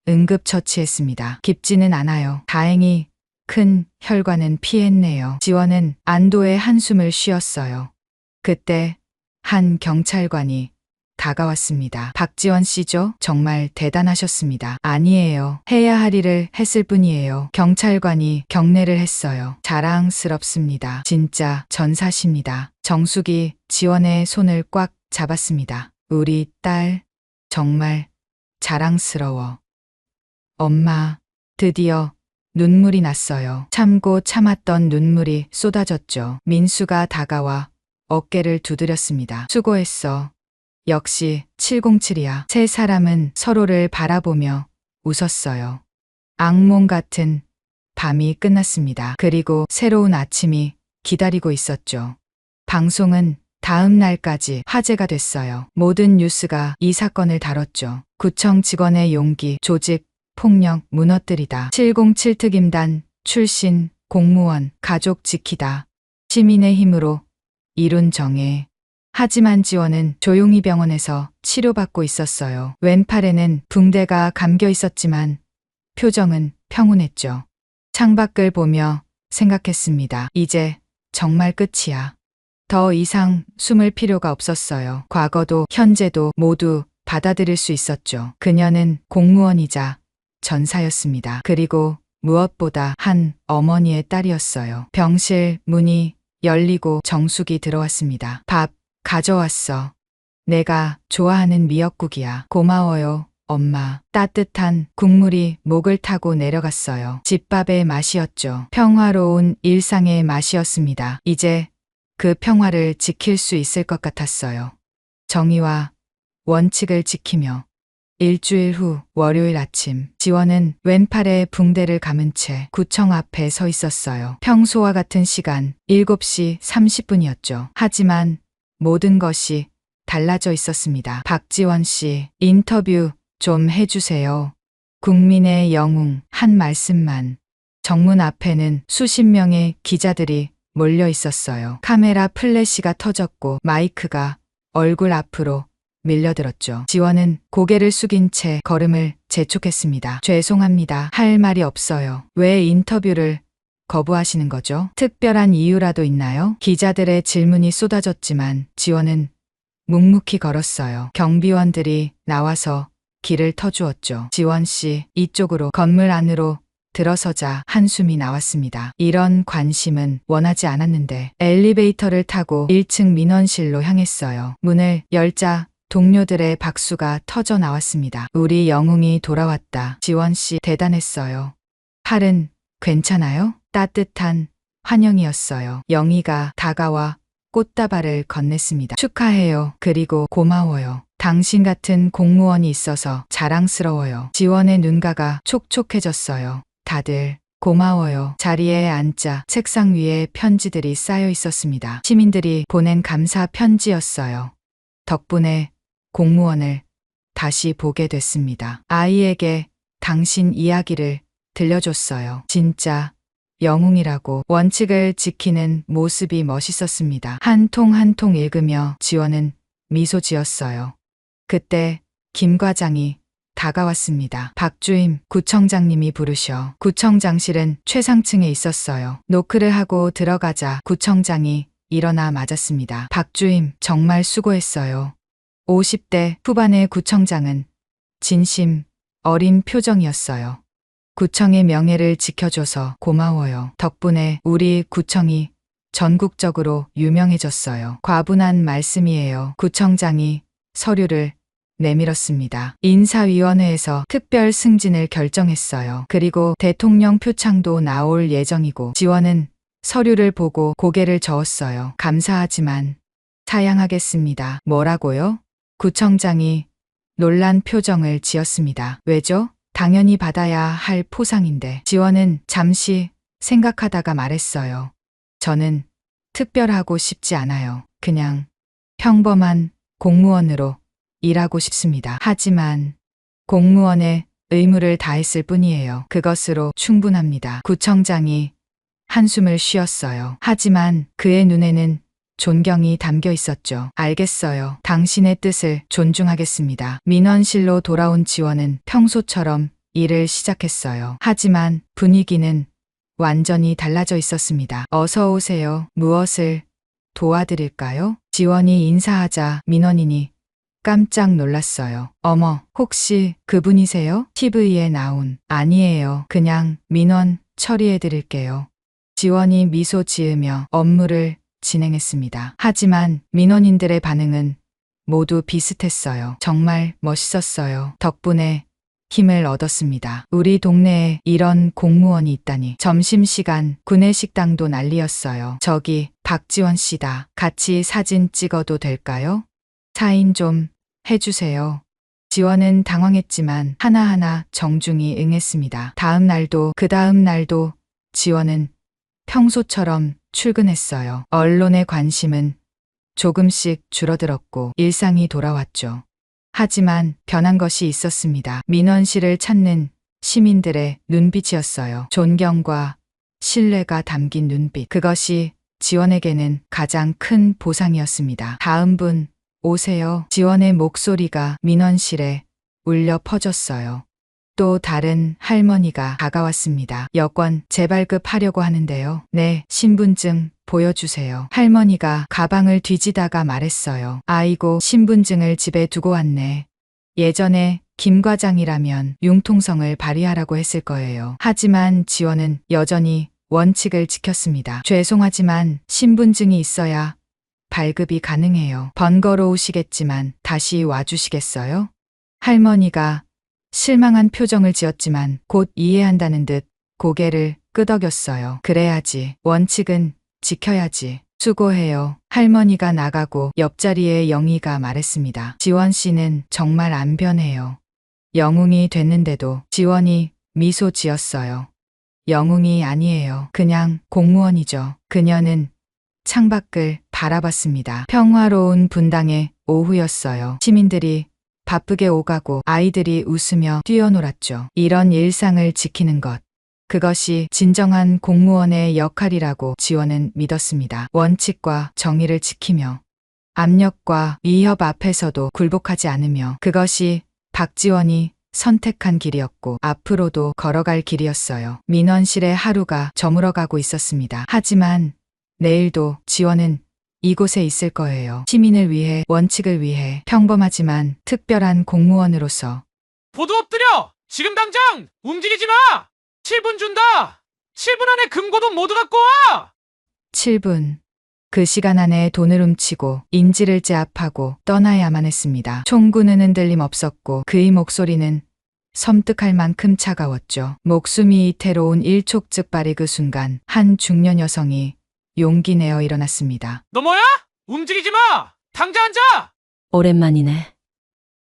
A: 응급처치했습니다. 깊지는 않아요. 다행히 큰 혈관은 피했네요. 지원은 안도의 한숨을 쉬었어요. 그때 한 경찰관이 다가왔습니다. 박지원 씨죠? 정말 대단하셨습니다. 아니에요. 해야 할 일을 했을 뿐이에요. 경찰관이 경례를 했어요. 자랑스럽습니다. 진짜 전사십니다. 정숙이 지원의 손을 꽉 잡았습니다. 우리 딸, 정말 자랑스러워. 엄마, 드디어 눈물이 났어요. 참고 참았던 눈물이 쏟아졌죠. 민수가 다가와 어깨를 두드렸습니다. 수고했어. 역시 707이야. 세 사람은 서로를 바라보며 웃었어요. 악몽 같은 밤이 끝났습니다. 그리고 새로운 아침이 기다리고 있었죠. 방송은 다음 날까지 화제가 됐어요. 모든 뉴스가 이 사건을 다뤘죠. 구청 직원의 용기, 조직, 폭력 무너뜨리다. 707 특임단 출신 공무원, 가족 지키다. 시민의 힘으로 이룬 정해. 하지만 지원은 조용히 병원에서 치료받고 있었어요. 왼팔에는 붕대가 감겨 있었지만 표정은 평온했죠. 창밖을 보며 생각했습니다. 이제 정말 끝이야. 더 이상 숨을 필요가 없었어요. 과거도 현재도 모두 받아들일 수 있었죠. 그녀는 공무원이자 전사였습니다. 그리고 무엇보다 한 어머니의 딸이었어요. 병실 문이 열리고 정숙이 들어왔습니다. 밥 가져왔어. 내가 좋아하는 미역국이야. 고마워요, 엄마. 따뜻한 국물이 목을 타고 내려갔어요. 집밥의 맛이었죠. 평화로운 일상의 맛이었습니다. 이제 그 평화를 지킬 수 있을 것 같았어요. 정의와 원칙을 지키며 일주일 후 월요일 아침, 지원은 왼팔에 붕대를 감은 채 구청 앞에 서 있었어요. 평소와 같은 시간 7시 30분이었죠. 하지만 모든 것이 달라져 있었습니다. 박지원 씨, 인터뷰 좀 해주세요. 국민의 영웅 한 말씀만. 정문 앞에는 수십 명의 기자들이 몰려 있었어요. 카메라 플래시가 터졌고 마이크가 얼굴 앞으로 밀려들었죠. 지원은 고개를 숙인 채 걸음을 재촉했습니다. 죄송합니다. 할 말이 없어요. 왜 인터뷰를 거부하시는 거죠? 특별한 이유라도 있나요? 기자들의 질문이 쏟아졌지만 지원은 묵묵히 걸었어요. 경비원들이 나와서 길을 터주었죠. 지원 씨, 이쪽으로. 건물 안으로 들어서자 한숨이 나왔습니다. 이런 관심은 원하지 않았는데 엘리베이터를 타고 1층 민원실로 향했어요. 문을 열자 동료들의 박수가 터져 나왔습니다. 우리 영웅이 돌아왔다. 지원 씨 대단했어요. 팔은 괜찮아요? 따뜻한 환영이었어요. 영희가 다가와 꽃다발을 건넸습니다. 축하해요. 그리고 고마워요. 당신 같은 공무원이 있어서 자랑스러워요. 지원의 눈가가 촉촉해졌어요. 다들 고마워요. 자리에 앉자 책상 위에 편지들이 쌓여 있었습니다. 시민들이 보낸 감사 편지였어요. 덕분에 공무원을 다시 보게 됐습니다. 아이에게 당신 이야기를 들려줬어요. 진짜 영웅이라고. 원칙을 지키는 모습이 멋있었습니다. 한 통 한 통 읽으며 지원은 미소 지었어요. 그때 김 과장이 다가왔습니다. 박주임 구청장님이 부르셔. 구청장실은 최상층에 있었어요. 노크를 하고 들어가자 구청장이 일어나 맞았습니다. 박주임 정말 수고했어요. 50대 후반의 구청장은 진심 어린 표정이었어요. 구청의 명예를 지켜줘서 고마워요. 덕분에 우리 구청이 전국적으로 유명해졌어요. 과분한 말씀이에요. 구청장이 서류를 내밀었습니다. 인사위원회에서 특별 승진을 결정했어요. 그리고 대통령 표창도 나올 예정이고. 지원은 서류를 보고 고개를 저었어요. 감사하지만 사양하겠습니다. 뭐라고요? 구청장이 놀란 표정을 지었습니다. 왜죠? 당연히 받아야 할 포상인데. 지원은 잠시 생각하다가 말했어요. 저는 특별하고 싶지 않아요. 그냥 평범한 공무원으로 일하고 싶습니다. 하지만 공무원의 의무를 다했을 뿐이에요. 그것으로 충분합니다. 구청장이 한숨을 쉬었어요. 하지만 그의 눈에는 존경이 담겨 있었죠. 알겠어요. 당신의 뜻을 존중하겠습니다. 민원실로 돌아온 지원은 평소처럼 일을 시작했어요. 하지만 분위기는 완전히 달라져 있었습니다. 어서 오세요. 무엇을 도와드릴까요? 지원이 인사하자 민원인이 깜짝 놀랐어요. 어머, 혹시 그분이세요? TV에 나온. 아니에요. 그냥 민원 처리해드릴게요. 지원이 미소 지으며 업무를 진행했습니다. 하지만 민원인들의 반응은 모두 비슷했어요. 정말 멋있었어요. 덕분에 힘을 얻었습니다. 우리 동네에 이런 공무원이 있다니. 점심시간 구내식당도 난리였어요. 저기 박지원 씨다. 같이 사진 찍어도 될까요? 사인 좀 해주세요. 지원은 당황했지만 하나하나 정중히 응했습니다. 다음 날도 그 다음 날도 지원은 평소처럼 출근했어요. 언론의 관심은 조금씩 줄어들었고 일상이 돌아왔죠. 하지만 변한 것이 있었습니다. 민원실을 찾는 시민들의 눈빛이었어요. 존경과 신뢰가 담긴 눈빛. 그것이 지원에게는 가장 큰 보상이었습니다. 다음 분 오세요. 지원의 목소리가 민원실에 울려 퍼졌어요. 또 다른 할머니가 다가왔습니다. 여권 재발급하려고 하는데요. 네, 신분증 보여주세요. 할머니가 가방을 뒤지다가 말했어요. 아이고, 신분증을 집에 두고 왔네. 예전에 김 과장이라면 융통성을 발휘하라고 했을 거예요. 하지만 지원은 여전히 원칙을 지켰습니다. 죄송하지만 신분증이 있어야 발급이 가능해요. 번거로우시겠지만 다시 와주시겠어요? 할머니가 실망한 표정을 지었지만 곧 이해한다는 듯 고개를 끄덕였어요. 그래야지. 원칙은 지켜야지. 수고해요. 할머니가 나가고 옆자리에 영희가 말했습니다. 지원 씨는 정말 안 변해요. 영웅이 됐는데도 지원이 미소 지었어요. 영웅이 아니에요. 그냥 공무원이죠. 그녀는 창밖을 바라봤습니다. 평화로운 분당의 오후였어요. 시민들이 바쁘게 오가고 아이들이 웃으며 뛰어놀았죠. 이런 일상을 지키는 것. 그것이 진정한 공무원의 역할이라고 지원은 믿었습니다. 원칙과 정의를 지키며 압력과 위협 앞에서도 굴복하지 않으며 그것이 박지원이 선택한 길이었고 앞으로도 걸어갈 길이었어요. 민원실의 하루가 저물어가고 있었습니다. 하지만 내일도 지원은 이곳에 있을 거예요. 시민을 위해, 원칙을 위해 평범하지만 특별한 공무원으로서.
B: 모두 엎드려! 지금 당장! 움직이지 마! 7분 준다! 7분 안에 금고돈 모두 갖고 와!
A: 7분. 그 시간 안에 돈을 훔치고 인지를 제압하고 떠나야만 했습니다. 총구는 흔들림 없었고 그의 목소리는 섬뜩할 만큼 차가웠죠. 목숨이 이태로운 일촉즉발의 그 순간 한 중년 여성이 용기 내어 일어났습니다.
B: 너 뭐야? 움직이지 마! 당장 앉아!
C: 오랜만이네.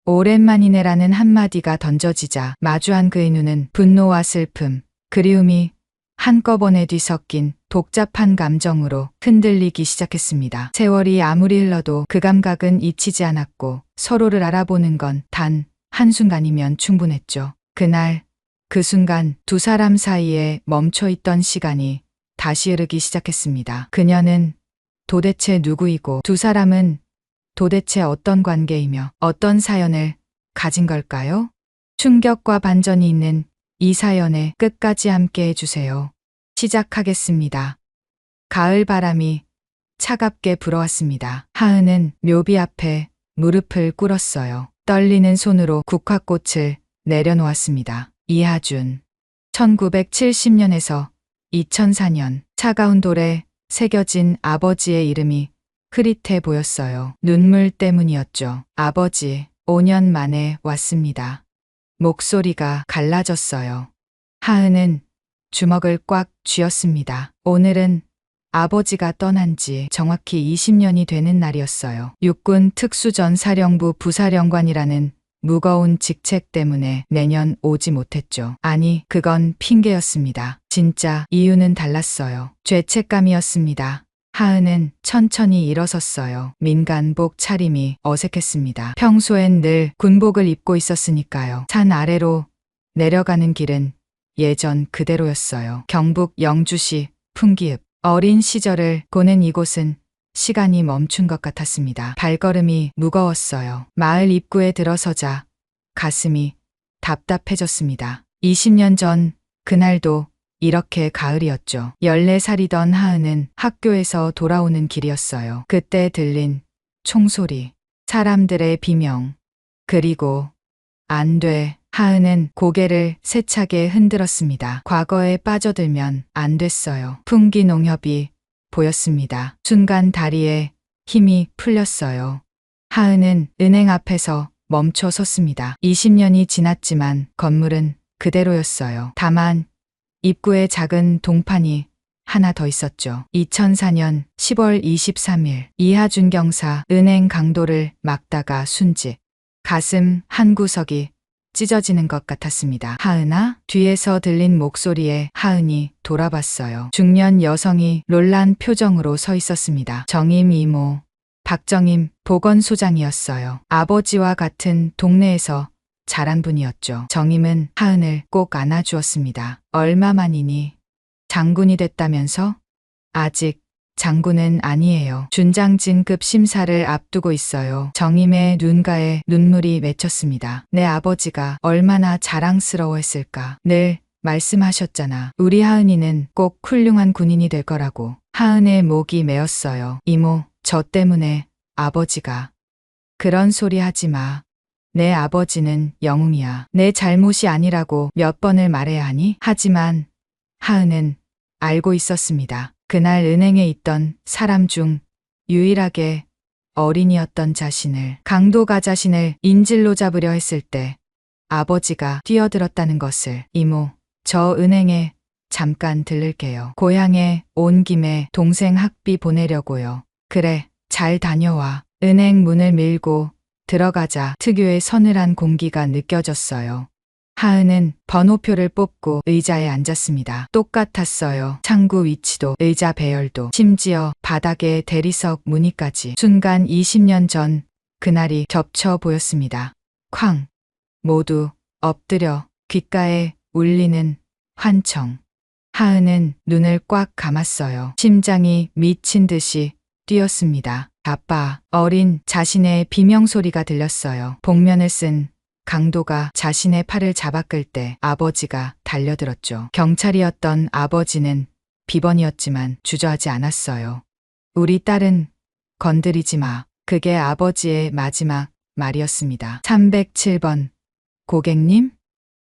A: 오랜만이네라는 한마디가 던져지자 마주한 그의 눈은 분노와 슬픔, 그리움이 한꺼번에 뒤섞인 복잡한 감정으로 흔들리기 시작했습니다. 세월이 아무리 흘러도 그 감각은 잊히지 않았고 서로를 알아보는 건 단 한순간이면 충분했죠. 그날, 그 순간 두 사람 사이에 멈춰있던 시간이 다시 흐르기 시작했습니다. 그녀는 도대체 누구이고 두 사람은 도대체 어떤 관계이며 어떤 사연을 가진 걸까요? 충격과 반전이 있는 이 사연에 끝까지 함께 해주세요. 시작하겠습니다. 가을 바람이 차갑게 불어왔습니다. 하은은 묘비 앞에 무릎을 꿇었어요. 떨리는 손으로 국화꽃을 내려놓았습니다. 이하준. 1970년에서 2004년 차가운 돌에 새겨진 아버지의 이름이 흐릿해 보였어요. 눈물 때문이었죠. 아버지, 5년 만에 왔습니다. 목소리가 갈라졌어요. 하은은 주먹을 꽉 쥐었습니다. 오늘은 아버지가 떠난 지 정확히 20년이 되는 날이었어요. 육군 특수전사령부 부사령관이라는 무거운 직책 때문에 매년 오지 못했죠. 아니, 그건 핑계였습니다. 진짜 이유는 달랐어요. 죄책감이었습니다. 하은은 천천히 일어섰어요. 민간복 차림이 어색했습니다. 평소엔 늘 군복을 입고 있었으니까요. 산 아래로 내려가는 길은 예전 그대로였어요. 경북 영주시 풍기읍. 어린 시절을 보낸 이곳은 시간이 멈춘 것 같았습니다. 발걸음이 무거웠어요. 마을 입구에 들어서자 가슴이 답답해졌습니다. 20년 전 그날도 이렇게 가을이었죠. 14살이던 하은은 학교에서 돌아오는 길이었어요. 그때 들린 총소리, 사람들의 비명, 그리고 안 돼. 하은은 고개를 세차게 흔들었습니다. 과거에 빠져들면 안 됐어요. 풍기 농협이 보였습니다. 순간 다리에 힘이 풀렸어요. 하은은 은행 앞에서 멈춰 섰습니다. 20년이 지났지만 건물은 그대로였어요. 다만 입구에 작은 동판이 하나 더 있었죠. 2004년 10월 23일 이하준 경사 은행 강도를 막다가 순직. 가슴 한 구석이 찢어지는 것 같았습니다. 하은아? 뒤에서 들린 목소리에 하은이 돌아봤어요. 중년 여성이 놀란 표정으로 서 있었습니다. 정임 이모, 박정임 보건소장이었어요. 아버지와 같은 동네에서 자란 분이었죠. 정임은 하은을 꼭 안아주었습니다. 얼마만이니? 장군이 됐다면서? 아직 장군은 아니에요. 준장진급 심사를 앞두고 있어요. 정임의 눈가에 눈물이 맺혔습니다. 내 아버지가 얼마나 자랑스러워했을까. 늘 말씀하셨잖아. 우리 하은이는 꼭 훌륭한 군인이 될 거라고. 하은의 목이 메었어요. 이모, 저 때문에 아버지가. 그런 소리 하지 마. 내 아버지는 영웅이야. 내 잘못이 아니라고 몇 번을 말해야 하니? 하지만 하은은 알고 있었습니다. 그날 은행에 있던 사람 중 유일하게 어린이였던 자신을, 강도가 자신을 인질로 잡으려 했을 때 아버지가 뛰어들었다는 것을. 이모, 저 은행에 잠깐 들를게요. 고향에 온 김에 동생 학비 보내려고요. 그래, 잘 다녀와. 은행 문을 밀고 들어가자 특유의 서늘한 공기가 느껴졌어요. 하은은 번호표를 뽑고 의자에 앉았습니다. 똑같았어요. 창구 위치도, 의자 배열도, 심지어 바닥에 대리석 무늬까지. 순간 20년 전 그날이 겹쳐 보였습니다. 쾅! 모두 엎드려 귓가에 울리는 환청. 하은은 눈을 꽉 감았어요. 심장이 미친 듯이 뛰었습니다. 아빠, 어린 자신의 비명소리가 들렸어요. 복면을 쓴 강도가 자신의 팔을 잡아 끌 때 아버지가 달려들었죠. 경찰이었던 아버지는 비번이었지만 주저하지 않았어요. 우리 딸은 건드리지 마. 그게 아버지의 마지막 말이었습니다. 307번. 고객님?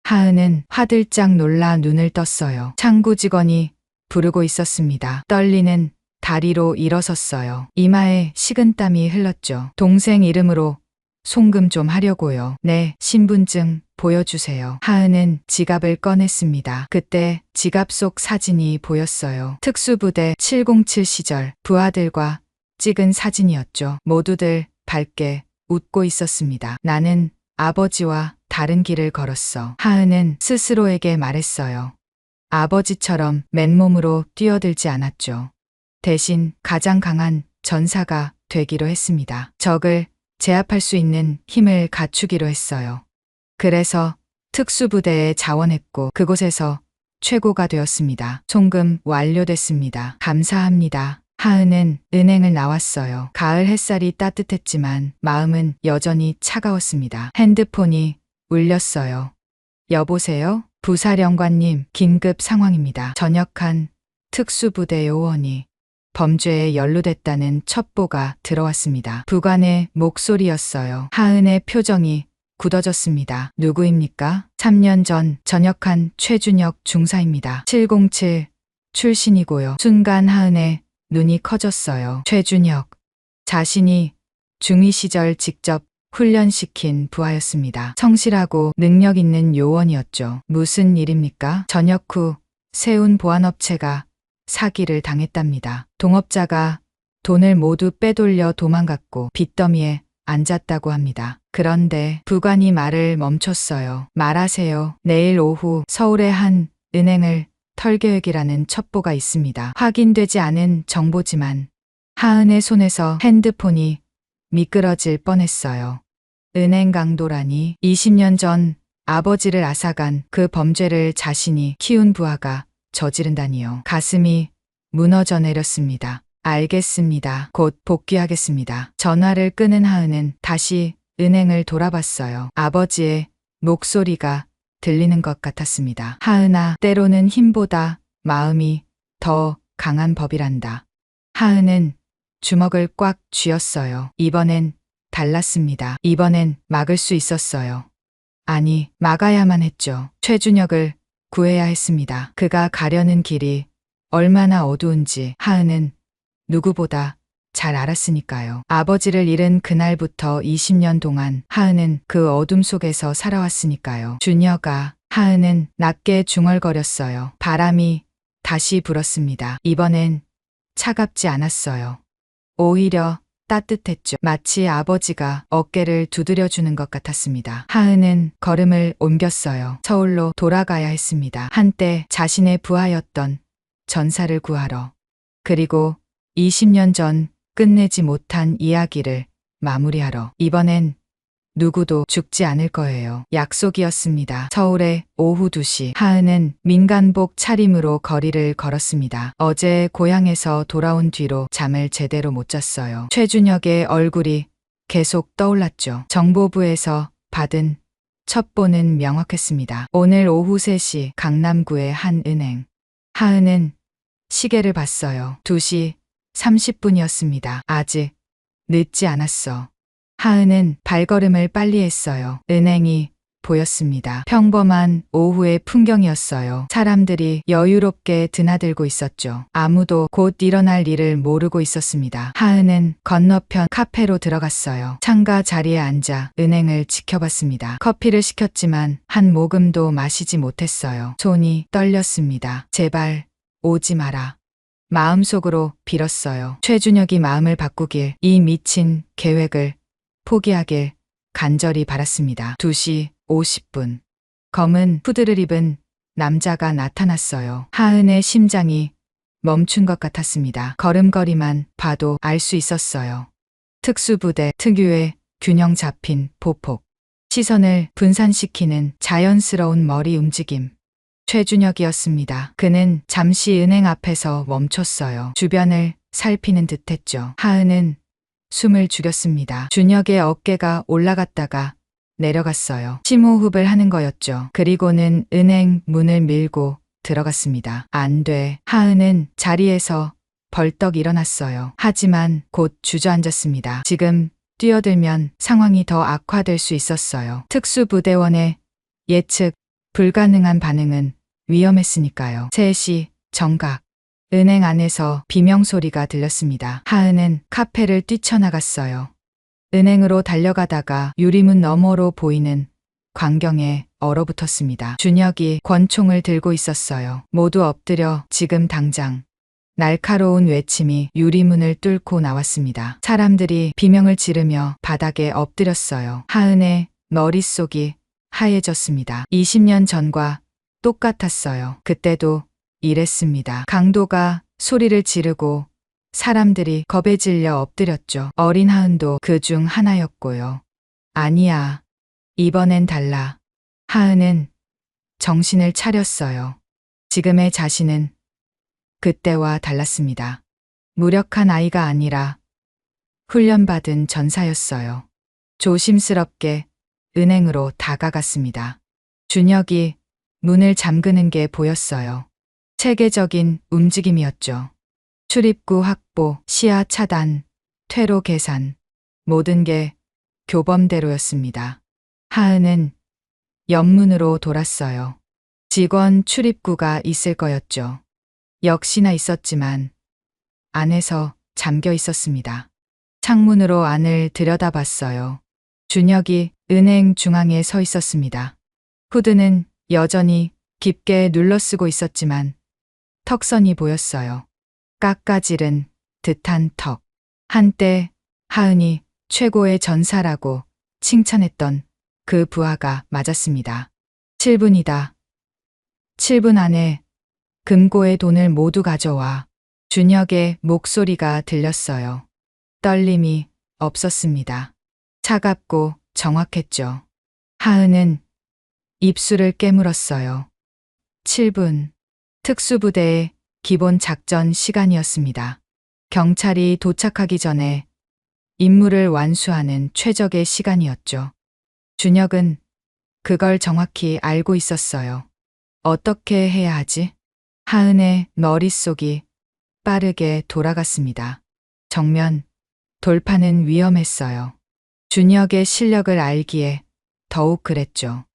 A: 하은은 화들짝 놀라 눈을 떴어요. 창구 직원이 부르고 있었습니다. 떨리는 다리로 일어섰어요. 이마에 식은땀이 흘렀죠. 동생 이름으로 송금 좀 하려고요. 네, 신분증 보여주세요. 하은은 지갑을 꺼냈습니다. 그때 지갑 속 사진이 보였어요. 특수부대 707 시절 부하들과 찍은 사진이었죠. 모두들 밝게 웃고 있었습니다. 나는 아버지와 다른 길을 걸었어. 하은은 스스로에게 말했어요. 아버지처럼 맨몸으로 뛰어들지 않았죠. 대신 가장 강한 전사가 되기로 했습니다. 적을 제압할 수 있는 힘을 갖추기로 했어요. 그래서 특수부대에 자원했고 그곳에서 최고가 되었습니다. 송금 완료됐습니다. 감사합니다. 하은은 은행을 나왔어요. 가을 햇살이 따뜻했지만 마음은 여전히 차가웠습니다. 핸드폰이 울렸어요. 여보세요? 부사령관님, 긴급 상황입니다. 전역한 특수부대 요원이 범죄에 연루됐다는 첩보가 들어왔습니다. 부관의 목소리였어요. 하은의 표정이 굳어졌습니다. 누구입니까? 3년 전 전역한 최준혁 중사입니다. 707 출신이고요. 순간 하은의 눈이 커졌어요. 최준혁. 자신이 중2 시절 직접 훈련시킨 부하였습니다. 성실하고 능력 있는 요원이었죠. 무슨 일입니까? 전역 후 세운 보안업체가 사기를 당했답니다. 동업자가 돈을 모두 빼돌려 도망갔고 빚더미에 앉았다고 합니다. 그런데 부관이 말을 멈췄어요. 말하세요. 내일 오후 서울의 한 은행을 털 계획이라는 첩보가 있습니다. 확인되지 않은 정보지만 하은의 손에서 핸드폰이 미끄러질 뻔했어요. 은행 강도라니 20년 전 아버지를 앗아간 그 범죄를 자신이 키운 부하가 저지른다니요. 가슴이 무너져 내렸습니다. 알겠습니다. 곧 복귀하겠습니다. 전화를 끄는 하은은 다시 은행을 돌아봤어요. 아버지의 목소리가 들리는 것 같았습니다. 하은아, 때로는 힘보다 마음이 더 강한 법이란다. 하은은 주먹을 꽉 쥐었어요. 이번엔 달랐습니다. 이번엔 막을 수 있었어요. 아니, 막아야만 했죠. 최준혁을 구해야 했습니다. 그가 가려는 길이 얼마나 어두운지 하은은 누구보다 잘 알았으니까요. 아버지를 잃은 그날부터 20년 동안 하은은 그 어둠 속에서 살아왔으니까요. 준혁아, 하은은 낮게 중얼거렸어요. 바람이 다시 불었습니다. 이번엔 차갑지 않았어요. 오히려 따뜻했죠. 마치 아버지가 어깨를 두드려주는 것 같았습니다. 하은은 걸음을 옮겼어요. 서울로 돌아가야 했습니다. 한때 자신의 부하였던 전사를 구하러. 그리고 20년 전 끝내지 못한 이야기를 마무리하러. 이번엔 누구도 죽지 않을 거예요. 약속이었습니다. 서울의 오후 2시 하은은 민간복 차림으로 거리를 걸었습니다. 어제 고향에서 돌아온 뒤로 잠을 제대로 못 잤어요. 최준혁의 얼굴이 계속 떠올랐죠. 정보부에서 받은 첩보는 명확했습니다. 오늘 오후 3시 강남구의 한 은행. 하은은 시계를 봤어요. 2시 30분이었습니다. 아직 늦지 않았어. 하은은 발걸음을 빨리 했어요. 은행이 보였습니다. 평범한 오후의 풍경이었어요. 사람들이 여유롭게 드나들고 있었죠. 아무도 곧 일어날 일을 모르고 있었습니다. 하은은 건너편 카페로 들어갔어요. 창가 자리에 앉아 은행을 지켜봤습니다. 커피를 시켰지만 한 모금도 마시지 못했어요. 손이 떨렸습니다. 제발 오지 마라. 마음속으로 빌었어요. 최준혁이 마음을 바꾸길, 이 미친 계획을 포기하길 간절히 바랐습니다. 2시 50분. 검은 후드를 입은 남자가 나타났어요. 하은의 심장이 멈춘 것 같았습니다. 걸음걸이만 봐도 알 수 있었어요. 특수부대 특유의 균형 잡힌 보폭. 시선을 분산시키는 자연스러운 머리 움직임. 최준혁이었습니다. 그는 잠시 은행 앞에서 멈췄어요. 주변을 살피는 듯했죠. 하은은 숨을 죽였습니다. 준혁의 어깨가 올라갔다가 내려갔어요. 심호흡을 하는 거였죠. 그리고는 은행 문을 밀고 들어갔습니다. 안 돼. 하은은 자리에서 벌떡 일어났어요. 하지만 곧 주저앉았습니다. 지금 뛰어들면 상황이 더 악화될 수 있었어요. 특수부대원의 예측 불가능한 반응은 위험했으니까요. 3시 정각. 은행 안에서 비명소리가 들렸습니다. 하은은 카페를 뛰쳐나갔어요. 은행으로 달려가다가 유리문 너머로 보이는 광경에 얼어붙었습니다. 준혁이 권총을 들고 있었어요. 모두 엎드려 지금 당장. 날카로운 외침이 유리문을 뚫고 나왔습니다. 사람들이 비명을 지르며 바닥에 엎드렸어요. 하은의 머릿속이 하얘졌습니다. 20년 전과 똑같았어요. 그때도 이랬습니다. 강도가 소리를 지르고 사람들이 겁에 질려 엎드렸죠. 어린 하은도 그 중 하나였고요. 아니야. 이번엔 달라. 하은은 정신을 차렸어요. 지금의 자신은 그때와 달랐습니다. 무력한 아이가 아니라 훈련받은 전사였어요. 조심스럽게 은행으로 다가갔습니다. 준혁이 문을 잠그는 게 보였어요. 체계적인 움직임이었죠. 출입구 확보, 시야 차단, 퇴로 계산, 모든 게 교범대로였습니다. 하은은 옆문으로 돌았어요. 직원 출입구가 있을 거였죠. 역시나 있었지만 안에서 잠겨 있었습니다. 창문으로 안을 들여다봤어요. 준혁이 은행 중앙에 서 있었습니다. 후드는 여전히 깊게 눌러쓰고 있었지만 턱선이 보였어요. 깎아지른 듯한 턱. 한때 하은이 최고의 전사라고 칭찬했던 그 부하가 맞았습니다. 7분이다. 7분 안에 금고의 돈을 모두 가져와. 준혁의 목소리가 들렸어요. 떨림이 없었습니다. 차갑고 정확했죠. 하은은 입술을 깨물었어요. 7분. 특수부대의 기본 작전 시간이었습니다. 경찰이 도착하기 전에 임무를 완수하는 최적의 시간이었죠. 준혁은 그걸 정확히 알고 있었어요. 어떻게 해야 하지? 하은의 머릿속이 빠르게 돌아갔습니다. 정면 돌파는 위험했어요. 준혁의 실력을 알기에 더욱 그랬죠.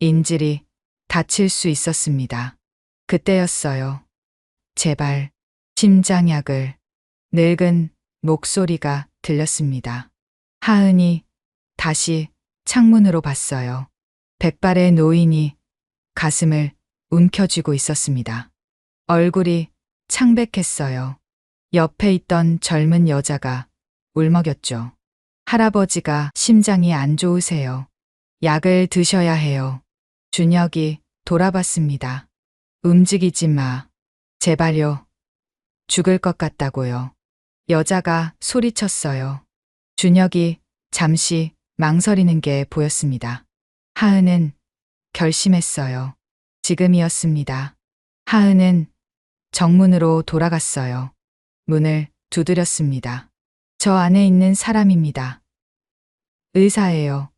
A: 인질이 다칠 수 있었습니다. 그때였어요. 제발 심장약을. 늙은 목소리가 들렸습니다. 하은이 다시 창문으로 봤어요. 백발의 노인이 가슴을 움켜쥐고 있었습니다. 얼굴이 창백했어요. 옆에 있던 젊은 여자가 울먹였죠. 할아버지가 심장이 안 좋으세요. 약을 드셔야 해요. 준혁이 돌아봤습니다. 움직이지 마. 제발요. 죽을 것 같다고요. 여자가 소리쳤어요. 준혁이 잠시 망설이는 게 보였습니다. 하은은 결심했어요. 지금이었습니다. 하은은 정문으로 돌아갔어요. 문을 두드렸습니다. 저 안에 있는 사람입니다. 의사예요.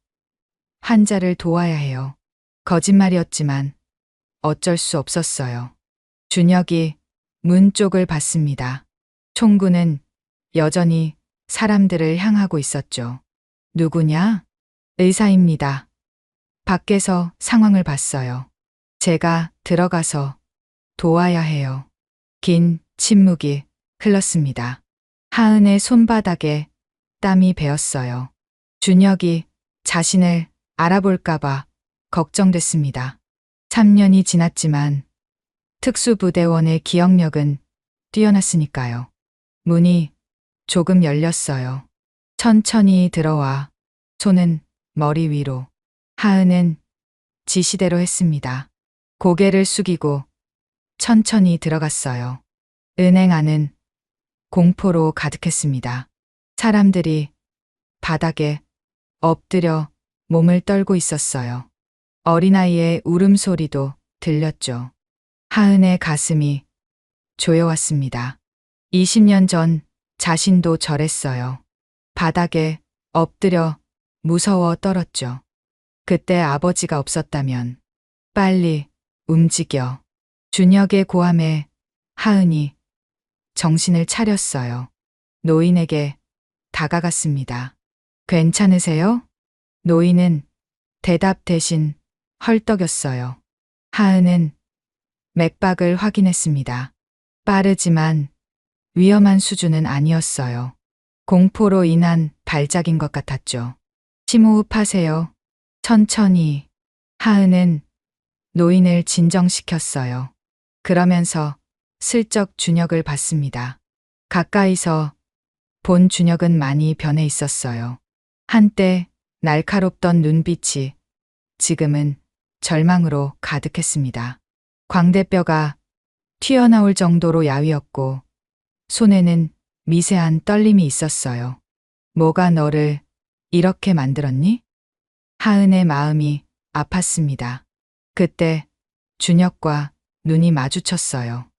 A: 환자를 도와야 해요. 거짓말이었지만 어쩔 수 없었어요. 준혁이 문 쪽을 봤습니다. 총구는 여전히 사람들을 향하고 있었죠. 누구냐? 의사입니다. 밖에서 상황을 봤어요. 제가 들어가서 도와야 해요. 긴 침묵이 흘렀습니다. 하은의 손바닥에 땀이 배었어요. 준혁이 자신을 알아볼까봐 걱정됐습니다. 3년이 지났지만 특수부대원의 기억력은 뛰어났으니까요. 문이 조금 열렸어요. 천천히 들어와. 손은 머리 위로. 하은은 지시대로 했습니다. 고개를 숙이고 천천히 들어갔어요. 은행 안은 공포로 가득했습니다. 사람들이 바닥에 엎드려 몸을 떨고 있었어요. 어린아이의 울음소리도 들렸죠. 하은의 가슴이 조여왔습니다. 20년 전 자신도 저랬어요. 바닥에 엎드려 무서워 떨었죠. 그때 아버지가 없었다면 빨리 움직여. 준혁의 고함에 하은이 정신을 차렸어요. 노인에게 다가갔습니다. 괜찮으세요? 노인은 대답 대신 헐떡였어요. 하은은 맥박을 확인했습니다. 빠르지만 위험한 수준은 아니었어요. 공포로 인한 발작인 것 같았죠. 심호흡하세요. 천천히. 하은은 노인을 진정시켰어요. 그러면서 슬쩍 준혁을 봤습니다. 가까이서 본 준혁은 많이 변해 있었어요. 한때 날카롭던 눈빛이 지금은 절망으로 가득했습니다. 광대뼈가 튀어나올 정도로 야위었고 손에는 미세한 떨림이 있었어요. 뭐가 너를 이렇게 만들었니? 하은의 마음이 아팠습니다. 그때 준혁과 눈이 마주쳤어요.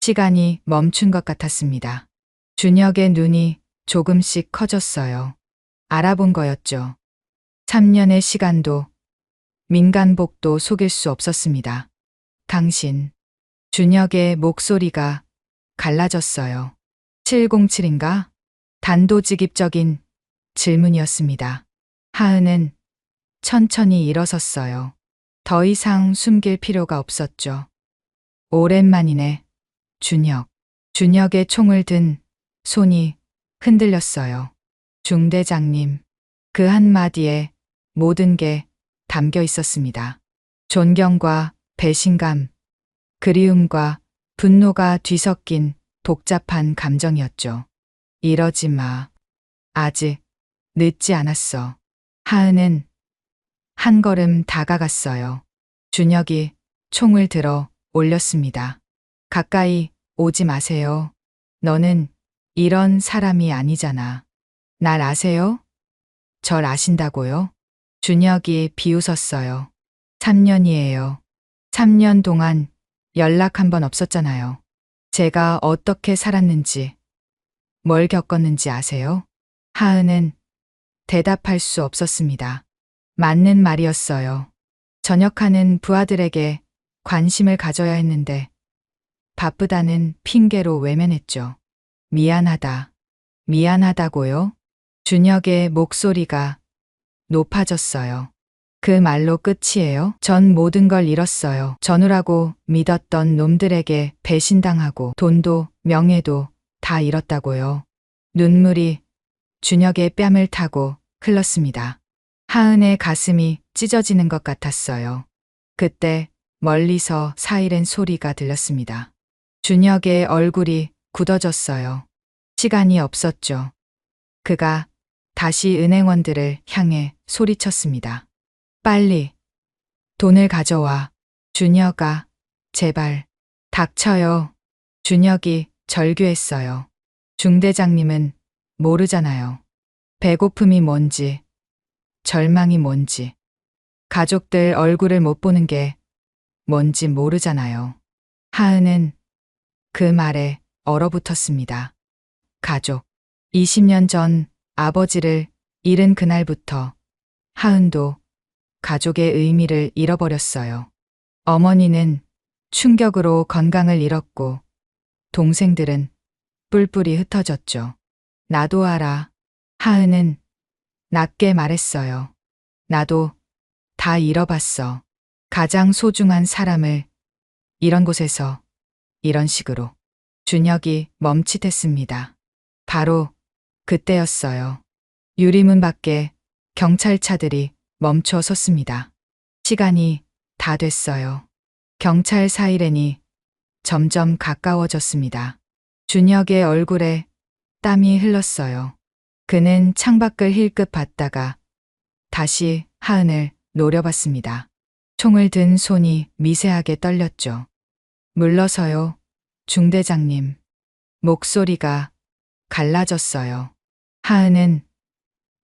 A: 시간이 멈춘 것 같았습니다. 준혁의 눈이 조금씩 커졌어요. 알아본 거였죠. 3년의 시간도 민간복도 속일 수 없었습니다. 당신. 준혁의 목소리가 갈라졌어요. 707인가? 단도직입적인 질문이었습니다. 하은은 천천히 일어섰어요. 더 이상 숨길 필요가 없었죠. 오랜만이네. 준혁. 준혁의 총을 든 손이 흔들렸어요. 중대장님. 그 한마디에 모든 게 담겨 있었습니다. 존경과 배신감, 그리움과 분노가 뒤섞인 복잡한 감정이었죠. 이러지 마. 아직 늦지 않았어. 하은은 한 걸음 다가갔어요. 준혁이 총을 들어 올렸습니다. 가까이 오지 마세요. 너는 이런 사람이 아니잖아. 날 아세요? 절 아신다고요? 준혁이 비웃었어요. 3년이에요. 3년 동안 연락 한 번 없었잖아요. 제가 어떻게 살았는지, 뭘 겪었는지 아세요? 하은은 대답할 수 없었습니다. 맞는 말이었어요. 전역하는 부하들에게 관심을 가져야 했는데 바쁘다는 핑계로 외면했죠. 미안하다. 미안하다고요? 준혁의 목소리가 높아졌어요. 그 말로 끝이에요? 전 모든 걸 잃었어요. 전우라고 믿었던 놈들에게 배신당하고 돈도 명예도 다 잃었다고요. 눈물이 준혁의 뺨을 타고 흘렀습니다. 하은의 가슴이 찢어지는 것 같았어요. 그때 멀리서 사이렌 소리가 들렸습니다. 준혁의 얼굴이 굳어졌어요. 시간이 없었죠. 그가 다시 은행원들을 향해 소리쳤습니다. 빨리 돈을 가져와. 준혁아, 제발. 닥쳐요. 준혁이 절규했어요. 중대장님은 모르잖아요. 배고픔이 뭔지, 절망이 뭔지, 가족들 얼굴을 못 보는 게 뭔지 모르잖아요. 하은은 그 말에 얼어붙었습니다. 가족. 20년 전 아버지를 잃은 그날부터 하은도 가족의 의미를 잃어버렸어요. 어머니는 충격으로 건강을 잃었고 동생들은 뿔뿔이 흩어졌죠. 나도 알아. 하은은 낮게 말했어요. 나도 다 잃어봤어. 가장 소중한 사람을 이런 곳에서 이런 식으로. 준혁이 멈칫했습니다. 바로 그때였어요. 유리문 밖에 경찰차들이 멈춰 섰습니다. 시간이 다 됐어요. 경찰 사이렌이 점점 가까워졌습니다. 준혁의 얼굴에 땀이 흘렀어요. 그는 창밖을 힐끗 봤다가 다시 하은을 노려봤습니다. 총을 든 손이 미세하게 떨렸죠. 물러서요, 중대장님. 목소리가 갈라졌어요. 하은은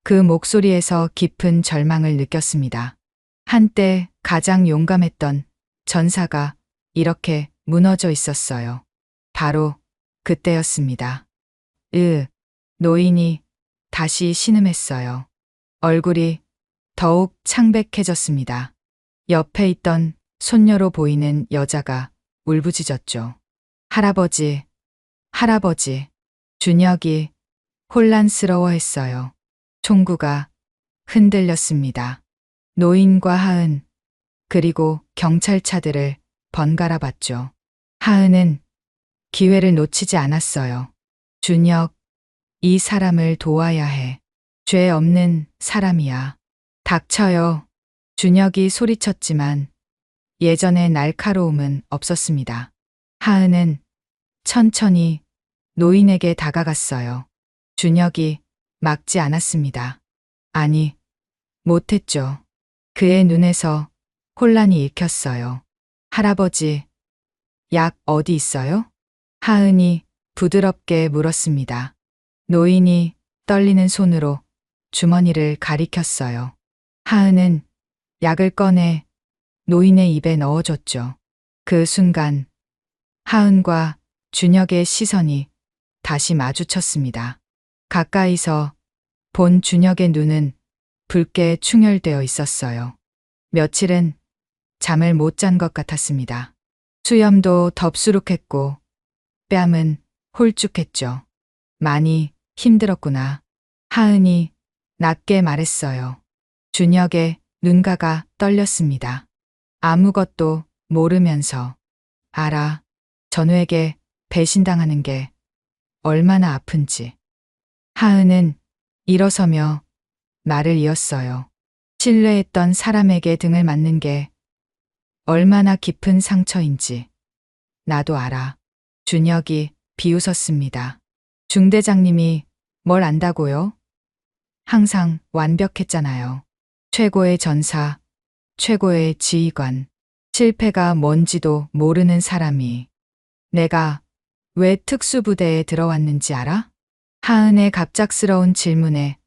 A: 그 목소리에서 깊은 절망을 느꼈습니다. 한때 가장 용감했던 전사가 이렇게 무너져 있었어요. 바로 그때였습니다. 노인이 다시 신음했어요. 얼굴이 더욱 창백해졌습니다. 옆에 있던 손녀로 보이는 여자가 울부짖었죠. 할아버지, 할아버지. 준혁이 혼란스러워했어요. 총구가 흔들렸습니다. 노인과 하은, 그리고 경찰차들을 번갈아 봤죠. 하은은 기회를 놓치지 않았어요. 준혁, 이 사람을 도와야 해. 죄 없는 사람이야. 닥쳐요. 준혁이 소리쳤지만 예전의 날카로움은 없었습니다. 하은은 천천히 노인에게 다가갔어요. 준혁이 막지 않았습니다. 아니, 못했죠. 그의 눈에서 혼란이 읽혔어요. 할아버지, 약 어디 있어요? 하은이 부드럽게 물었습니다. 노인이 떨리는 손으로 주머니를 가리켰어요. 하은은 약을 꺼내 노인의 입에 넣어줬죠. 그 순간 하은과 준혁의 시선이 다시 마주쳤습니다. 가까이서 본 준혁의 눈은 붉게 충혈되어 있었어요. 며칠은 잠을 못 잔 것 같았습니다. 수염도 덥수룩했고 뺨은 홀쭉했죠. 많이 힘들었구나. 하은이 낮게 말했어요. 준혁의 눈가가 떨렸습니다. 아무것도 모르면서 알아. 전우에게 배신당하는 게 얼마나 아픈지. 하은은 일어서며 말을 이었어요. 신뢰했던 사람에게 등을 맞는 게 얼마나 깊은 상처인지 나도 알아. 준혁이 비웃었습니다. 중대장님이 뭘 안다고요? 항상 완벽했잖아요. 최고의 전사, 최고의 지휘관, 실패가 뭔지도 모르는 사람이 내가 왜 특수부대에 들어왔는지 알아? 하은의 갑작스러운 질문에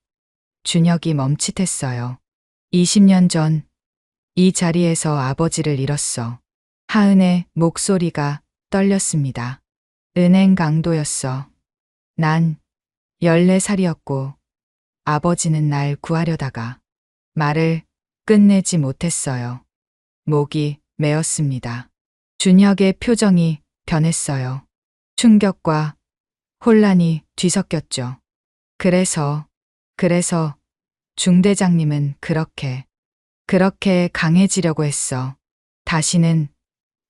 A: 준혁이 멈칫했어요. 20년 전 이 자리에서 아버지를 잃었어. 하은의 목소리가 떨렸습니다. 은행 강도였어. 난 14살이었고 아버지는 날 구하려다가 말을 끝내지 못했어요. 목이 메었습니다. 준혁의 표정이 변했어요. 충격과 혼란이 뒤섞였죠. 그래서 중대장님은 그렇게 강해지려고 했어. 다시는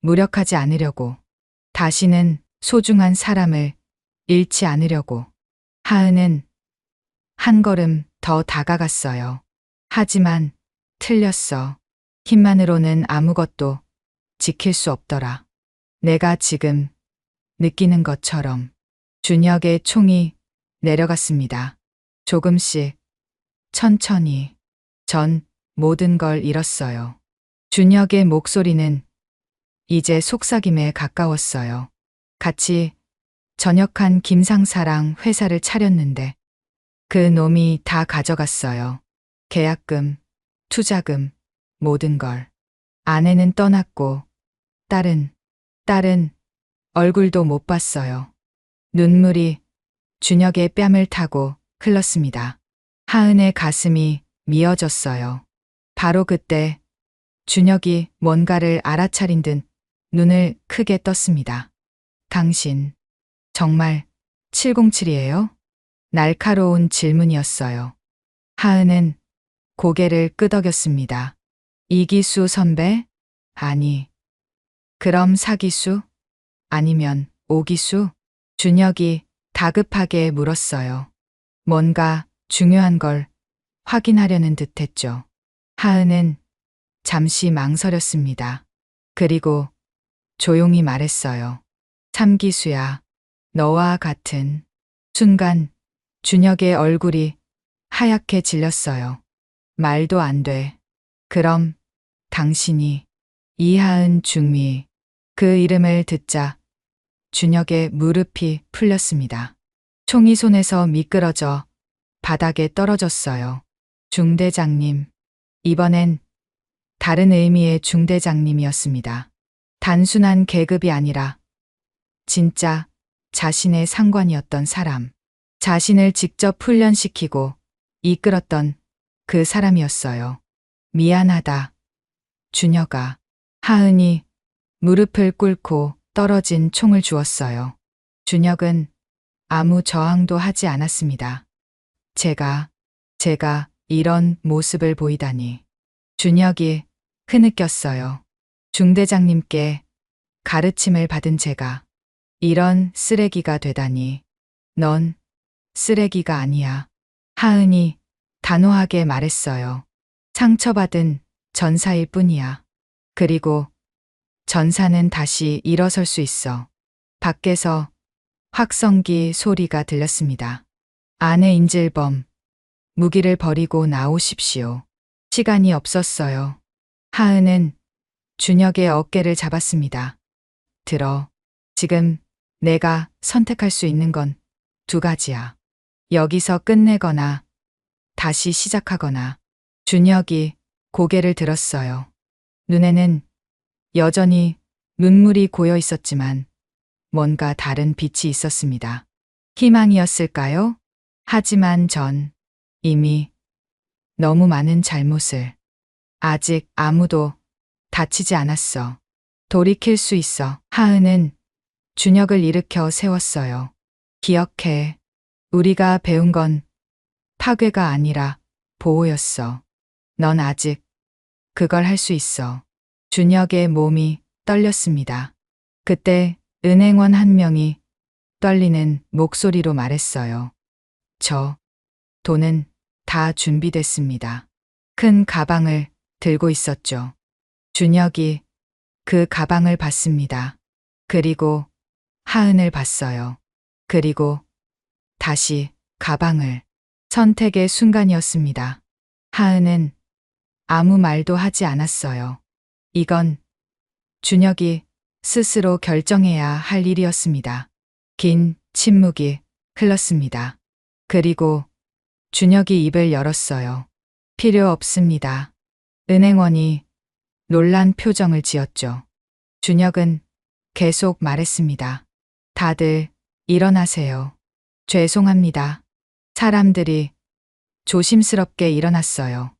A: 무력하지 않으려고. 다시는 소중한 사람을 잃지 않으려고. 하은은 한 걸음 더 다가갔어요. 하지만 틀렸어. 힘만으로는 아무것도 지킬 수 없더라. 내가 지금 느끼는 것처럼. 준혁의 총이 내려갔습니다. 조금씩, 천천히. 전 모든 걸 잃었어요. 준혁의 목소리는 이제 속삭임에 가까웠어요. 같이 전역한 김상사랑 회사를 차렸는데 그 놈이 다 가져갔어요. 계약금, 투자금, 모든 걸. 아내는 떠났고 딸은 얼굴도 못 봤어요. 눈물이 준혁의 뺨을 타고 흘렀습니다. 하은의 가슴이 미어졌어요. 바로 그때 준혁이 뭔가를 알아차린 듯 눈을 크게 떴습니다. 당신 정말 707이에요? 날카로운 질문이었어요. 하은은 고개를 끄덕였습니다. 이기수 선배? 아니. 그럼 사기수? 아니면 오기수? 준혁이 다급하게 물었어요. 뭔가 중요한 걸 확인하려는 듯했죠. 하은은 잠시 망설였습니다. 그리고 조용히 말했어요. 참기수야. 너와 같은. 순간 준혁의 얼굴이 하얗게 질렸어요. 말도 안 돼. 그럼 당신이 이하은 중위. 그 이름을 듣자 준혁의 무릎이 풀렸습니다. 총이 손에서 미끄러져 바닥에 떨어졌어요. 중대장님. 이번엔 다른 의미의 중대장님이었습니다. 단순한 계급이 아니라 진짜 자신의 상관이었던 사람. 자신을 직접 훈련시키고 이끌었던 그 사람이었어요. 미안하다. 준혁아. 하은이 무릎을 꿇고 떨어진 총을 주었어요. 준혁은 아무 저항도 하지 않았습니다. 제가 이런 모습을 보이다니. 준혁이 흐느꼈어요. 중대장님께 가르침을 받은 제가 이런 쓰레기가 되다니. 넌 쓰레기가 아니야. 하은이 단호하게 말했어요. 상처받은 전사일 뿐이야. 그리고 전사는 다시 일어설 수 있어. 밖에서 확성기 소리가 들렸습니다. 아내 인질범, 무기를 버리고 나오십시오. 시간이 없었어요. 하은은 준혁의 어깨를 잡았습니다. 들어. 지금 내가 선택할 수 있는 건 두 가지야. 여기서 끝내거나 다시 시작하거나. 준혁이 고개를 들었어요. 눈에는 여전히 눈물이 고여 있었지만 뭔가 다른 빛이 있었습니다. 희망이었을까요? 하지만 전 이미 너무 많은 잘못을. 아직 아무도 다치지 않았어. 돌이킬 수 있어. 하은은 준혁을 일으켜 세웠어요. 기억해. 우리가 배운 건 파괴가 아니라 보호였어. 넌 아직 그걸 할 수 있어. 준혁의 몸이 떨렸습니다. 그때 은행원 한 명이 떨리는 목소리로 말했어요. 저 돈은 다 준비됐습니다. 큰 가방을 들고 있었죠. 준혁이 그 가방을 봤습니다. 그리고 하은을 봤어요. 그리고 다시 가방을. 선택의 순간이었습니다. 하은은 아무 말도 하지 않았어요. 이건 준혁이 스스로 결정해야 할 일이었습니다. 긴 침묵이 흘렀습니다. 그리고 준혁이 입을 열었어요. 필요 없습니다. 은행원이 놀란 표정을 지었죠. 준혁은 계속 말했습니다. 다들 일어나세요. 죄송합니다. 사람들이 조심스럽게 일어났어요.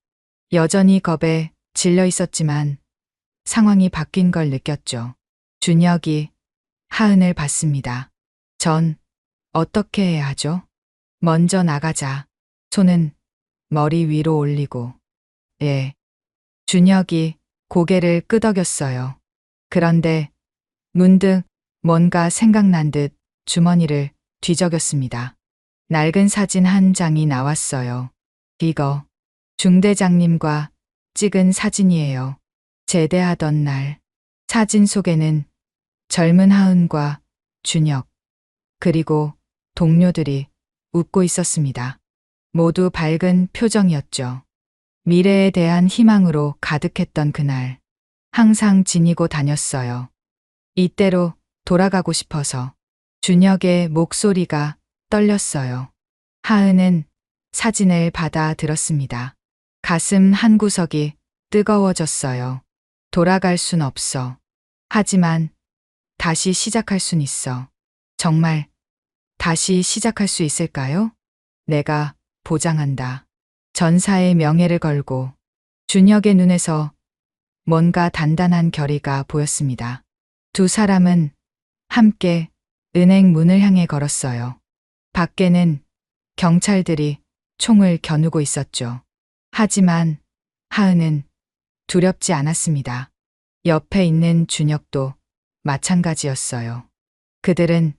A: 여전히 겁에 질려 있었지만 상황이 바뀐 걸 느꼈죠. 준혁이 하은을 봤습니다. 전 어떻게 해야 하죠? 먼저 나가자. 손은 머리 위로 올리고. 예. 준혁이 고개를 끄덕였어요. 그런데 문득 뭔가 생각난 듯 주머니를 뒤적였습니다. 낡은 사진 한 장이 나왔어요. 이거 중대장님과 찍은 사진이에요. 제대하던 날. 사진 속에는 젊은 하은과 준혁, 그리고 동료들이 웃고 있었습니다. 모두 밝은 표정이었죠. 미래에 대한 희망으로 가득했던 그날. 항상 지니고 다녔어요. 이때로 돌아가고 싶어서. 준혁의 목소리가 떨렸어요. 하은은 사진을 받아 들었습니다. 가슴 한구석이 뜨거워졌어요. 돌아갈 순 없어. 하지만 다시 시작할 순 있어. 정말 다시 시작할 수 있을까요? 내가 보장한다. 전사의 명예를 걸고. 준혁의 눈에서 뭔가 단단한 결의가 보였습니다. 두 사람은 함께 은행 문을 향해 걸었어요. 밖에는 경찰들이 총을 겨누고 있었죠. 하지만 하은은 두렵지 않았습니다. 옆에 있는 준혁도 마찬가지였어요. 그들은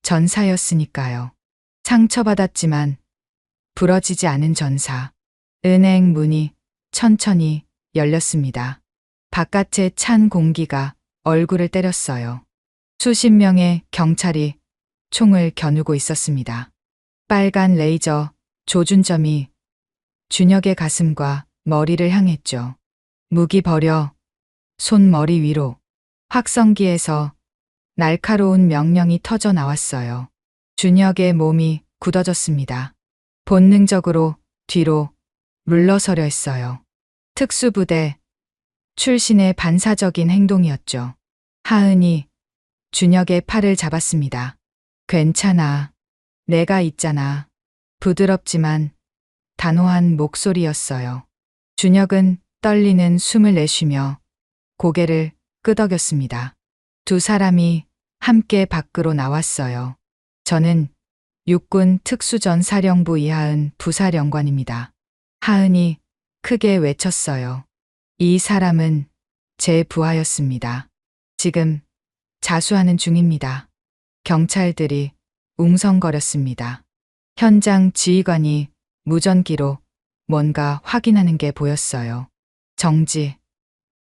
A: 전사였으니까요. 상처받았지만 부러지지 않은 전사. 은행 문이 천천히 열렸습니다. 바깥의 찬 공기가 얼굴을 때렸어요. 수십 명의 경찰이 총을 겨누고 있었습니다. 빨간 레이저 조준점이 준혁의 가슴과 머리를 향했죠. 무기 버려. 손 머리 위로. 확성기에서 날카로운 명령이 터져 나왔어요. 준혁의 몸이 굳어졌습니다. 본능적으로 뒤로 물러서려 했어요. 특수부대 출신의 반사적인 행동이었죠. 하은이 준혁의 팔을 잡았습니다. 괜찮아. 내가 있잖아. 부드럽지만 단호한 목소리였어요. 준혁은 떨리는 숨을 내쉬며 고개를 끄덕였습니다. 두 사람이 함께 밖으로 나왔어요. 저는 육군 특수전사령부 이하은 부사령관입니다. 하은이 크게 외쳤어요. 이 사람은 제 부하였습니다. 지금 자수하는 중입니다. 경찰들이 웅성거렸습니다. 현장 지휘관이 무전기로 뭔가 확인하는 게 보였어요. 정지.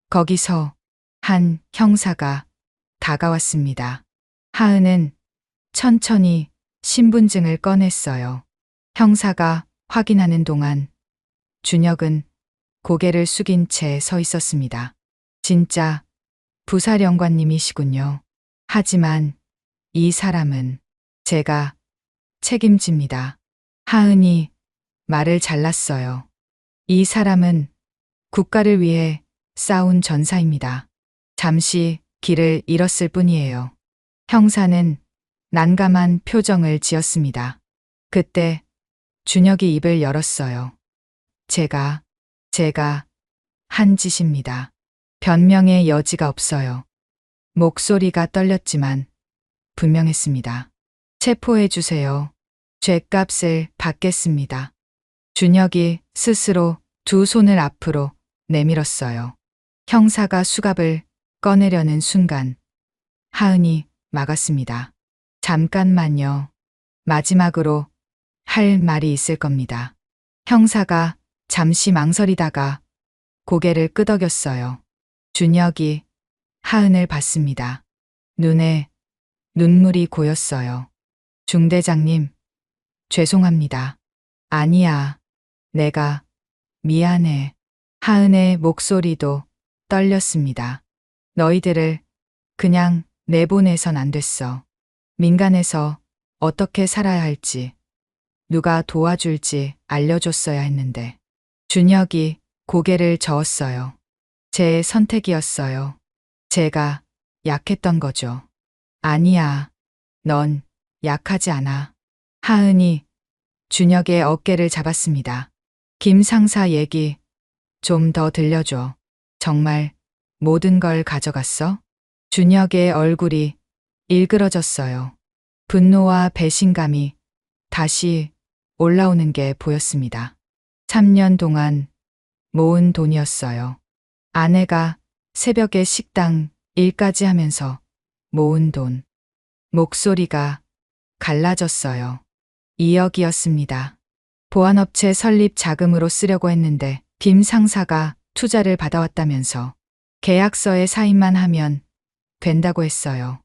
A: 거기서 한 형사가 다가왔습니다. 하은은 천천히 신분증을 꺼냈어요. 형사가 확인하는 동안 준혁은 고개를 숙인 채 서 있었습니다. 진짜 부사령관님이시군요. 하지만 이 사람은 제가 책임집니다. 하은이 말을 잘랐어요. 이 사람은 국가를 위해 싸운 전사입니다. 잠시 길을 잃었을 뿐이에요. 형사는 난감한 표정을 지었습니다. 그때 준혁이 입을 열었어요. 제가 한 짓입니다. 변명의 여지가 없어요. 목소리가 떨렸지만 분명했습니다. 체포해 주세요. 죗값을 받겠습니다. 준혁이 스스로 두 손을 앞으로 내밀었어요. 형사가 수갑을 꺼내려는 순간 하은이 막았습니다. 잠깐만요. 마지막으로 할 말이 있을 겁니다. 형사가 잠시 망설이다가 고개를 끄덕였어요. 준혁이 하은을 봤습니다. 눈에 눈물이 고였어요. 중대장님, 죄송합니다. 아니야. 내가 미안해. 하은의 목소리도 떨렸습니다. 너희들을 그냥 내보내선 안 됐어. 민간에서 어떻게 살아야 할지, 누가 도와줄지 알려줬어야 했는데. 준혁이 고개를 저었어요. 제 선택이었어요. 제가 약했던 거죠. 아니야. 넌 약하지 않아. 하은이 준혁의 어깨를 잡았습니다. 김 상사 얘기 좀 더 들려줘. 정말 모든 걸 가져갔어? 준혁의 얼굴이 일그러졌어요. 분노와 배신감이 다시 올라오는 게 보였습니다. 3년 동안 모은 돈이었어요. 아내가 새벽에 식당 일까지 하면서 모은 돈. 목소리가 갈라졌어요. 2억이었습니다. 보안업체 설립 자금으로 쓰려고 했는데 김 상사가 투자를 받아왔다면서 계약서에 사인만 하면 된다고 했어요.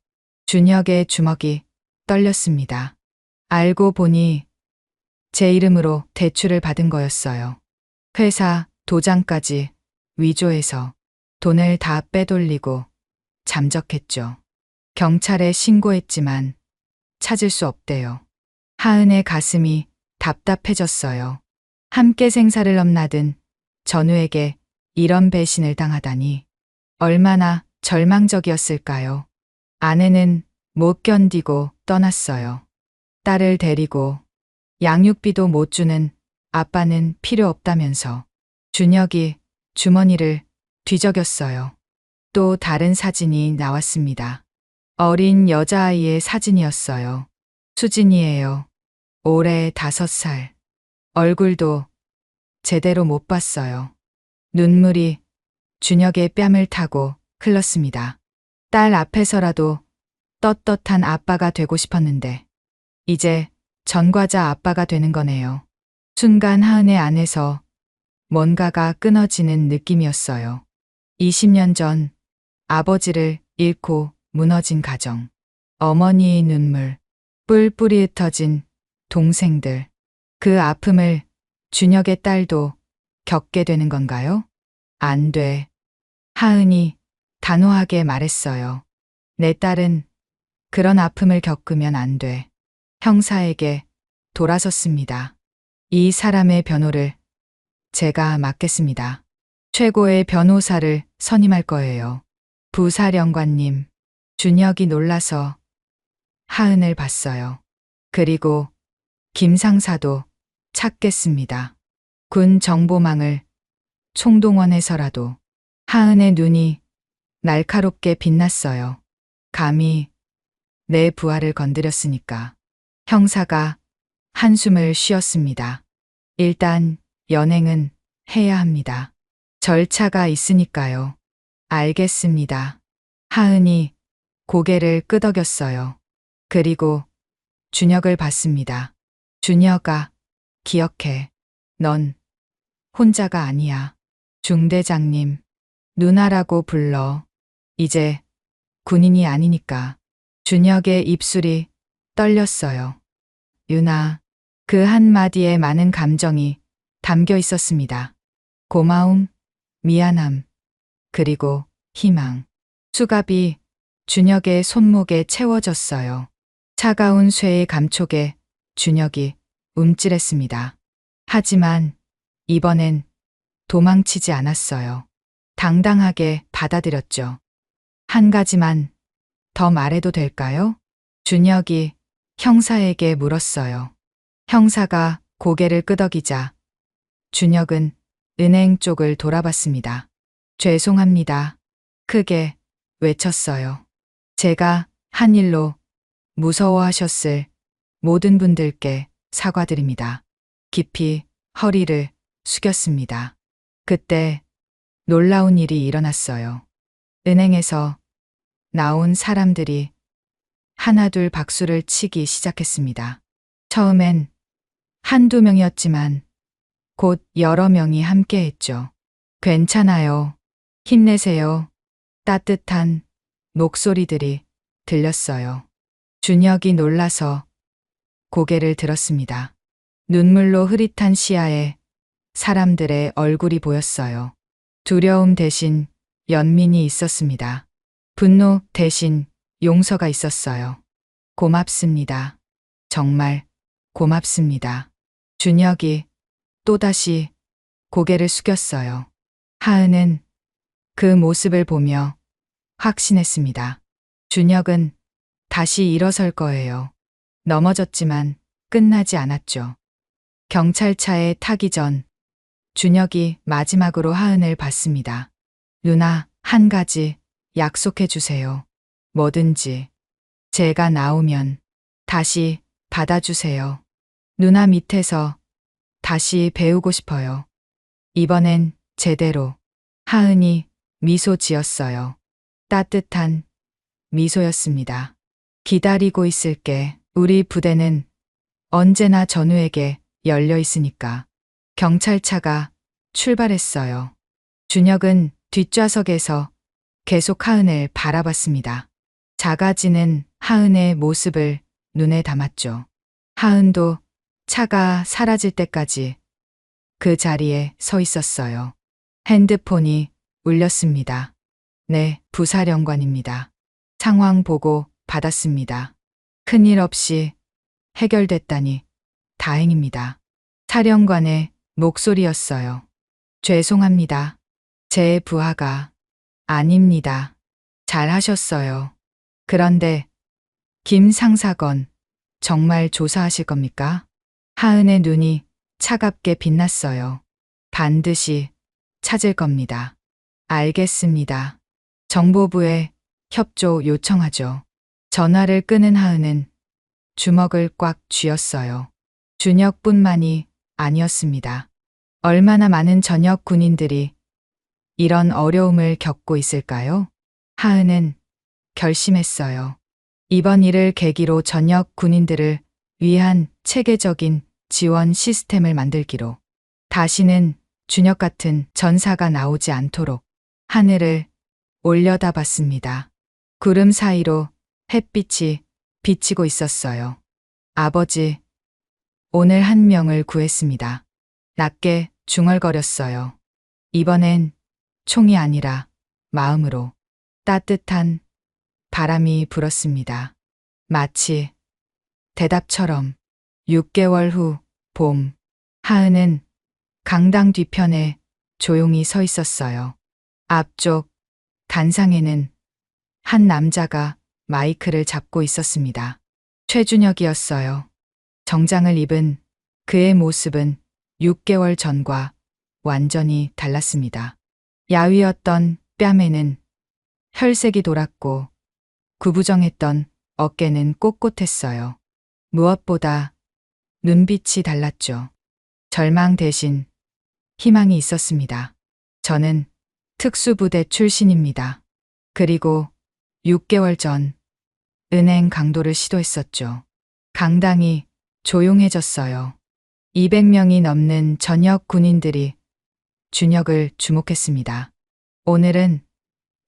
A: 준혁의 주먹이 떨렸습니다. 알고 보니 제 이름으로 대출을 받은 거였어요. 회사 도장까지 위조해서 돈을 다 빼돌리고 잠적했죠. 경찰에 신고했지만 찾을 수 없대요. 하은의 가슴이 답답해졌어요. 함께 생사를 넘나든 전우에게 이런 배신을 당하다니 얼마나 절망적이었을까요. 아내는 못 견디고 떠났어요. 딸을 데리고 양육비도 못 주는 아빠는 필요 없다면서. 준혁이 주머니를 뒤적였어요. 또 다른 사진이 나왔습니다. 어린 여자아이의 사진이었어요. 수진이에요. 올해 5살. 얼굴도 제대로 못 봤어요. 눈물이 준혁의 뺨을 타고 흘렀습니다. 딸 앞에서라도 떳떳한 아빠가 되고 싶었는데 이제 전과자 아빠가 되는 거네요. 순간 하은의 안에서 뭔가가 끊어지는 느낌이었어요. 20년 전 아버지를 잃고 무너진 가정. 어머니의 눈물, 뿔뿔이 흩어진 동생들. 그 아픔을 준혁의 딸도 겪게 되는 건가요? 안 돼. 하은이 단호하게 말했어요. 내 딸은 그런 아픔을 겪으면 안 돼. 형사에게 돌아섰습니다. 이 사람의 변호를 제가 맡겠습니다. 최고의 변호사를 선임할 거예요. 부사령관님, 준혁이 놀라서 하은을 봤어요. 그리고 김 상사도 찾겠습니다. 군 정보망을 총동원해서라도. 하은의 눈이 날카롭게 빛났어요. 감히 내 부하를 건드렸으니까. 형사가 한숨을 쉬었습니다. 일단 연행은 해야 합니다. 절차가 있으니까요. 알겠습니다. 하은이 고개를 끄덕였어요. 그리고 준혁을 봤습니다. 준혁아, 기억해. 넌 혼자가 아니야. 중대장님, 누나라고 불러. 이제 군인이 아니니까. 준혁의 입술이 떨렸어요. 유나, 그 한마디에 많은 감정이 담겨 있었습니다. 고마움, 미안함, 그리고 희망. 수갑이 준혁의 손목에 채워졌어요. 차가운 쇠의 감촉에 준혁이 움찔했습니다. 하지만 이번엔 도망치지 않았어요. 당당하게 받아들였죠. 한 가지만 더 말해도 될까요? 준혁이 형사에게 물었어요. 형사가 고개를 끄덕이자 준혁은 은행 쪽을 돌아봤습니다. 죄송합니다. 크게 외쳤어요. 제가 한 일로 무서워하셨을 모든 분들께 사과드립니다. 깊이 허리를 숙였습니다. 그때 놀라운 일이 일어났어요. 은행에서 나온 사람들이 하나둘 박수를 치기 시작했습니다. 처음엔 한두 명이었지만 곧 여러 명이 함께 했죠. 괜찮아요. 힘내세요. 따뜻한 목소리들이 들렸어요. 준혁이 놀라서 고개를 들었습니다. 눈물로 흐릿한 시야에 사람들의 얼굴이 보였어요. 두려움 대신 연민이 있었습니다. 분노 대신 용서가 있었어요. 고맙습니다. 정말 고맙습니다. 준혁이 또다시 고개를 숙였어요. 하은은 그 모습을 보며 확신했습니다. 준혁은 다시 일어설 거예요. 넘어졌지만 끝나지 않았죠. 경찰차에 타기 전 준혁이 마지막으로 하은을 봤습니다. 누나, 한 가지 약속해 주세요. 뭐든지. 제가 나오면 다시 받아주세요. 누나 밑에서 다시 배우고 싶어요. 이번엔 제대로. 하은이 미소 지었어요. 따뜻한 미소였습니다. 기다리고 있을게. 우리 부대는 언제나 전우에게 열려 있으니까. 경찰차가 출발했어요. 준혁은 뒷좌석에서 계속 하은을 바라봤습니다. 작아지는 하은의 모습을 눈에 담았죠. 하은도 차가 사라질 때까지 그 자리에 서 있었어요. 핸드폰이 울렸습니다. 네, 부사령관입니다. 상황 보고 받았습니다. 큰일 없이 해결됐다니 다행입니다. 사령관의 목소리였어요. 죄송합니다. 제 부하가. 아닙니다. 잘하셨어요. 그런데 김 상사건 정말 조사하실 겁니까? 하은의 눈이 차갑게 빛났어요. 반드시 찾을 겁니다. 알겠습니다. 정보부에 협조 요청하죠. 전화를 끄는 하은은 주먹을 꽉 쥐었어요. 준혁뿐만이 아니었습니다. 얼마나 많은 전역 군인들이 이런 어려움을 겪고 있을까요? 하은은 결심했어요. 이번 일을 계기로 전역 군인들을 위한 체계적인 지원 시스템을 만들기로. 다시는 준혁 같은 전사가 나오지 않도록. 하늘을 올려다봤습니다. 구름 사이로 햇빛이 비치고 있었어요. 아버지, 오늘 한 명을 구했습니다. 낮게 중얼거렸어요. 이번엔 총이 아니라 마음으로. 따뜻한 바람이 불었습니다. 마치 대답처럼. 6개월 후 봄. 하은은 강당 뒤편에 조용히 서 있었어요. 앞쪽 단상에는 한 남자가 마이크를 잡고 있었습니다. 최준혁이었어요. 정장을 입은 그의 모습은 6개월 전과 완전히 달랐습니다. 야위었던 뺨에는 혈색이 돌았고 구부정했던 어깨는 꼿꼿했어요. 무엇보다 눈빛이 달랐죠. 절망 대신 희망이 있었습니다. 저는 특수부대 출신입니다. 그리고 6개월 전 은행 강도를 시도했었죠. 강당이 조용해졌어요. 200명이 넘는 전역 군인들이 준혁을 주목했습니다. 오늘은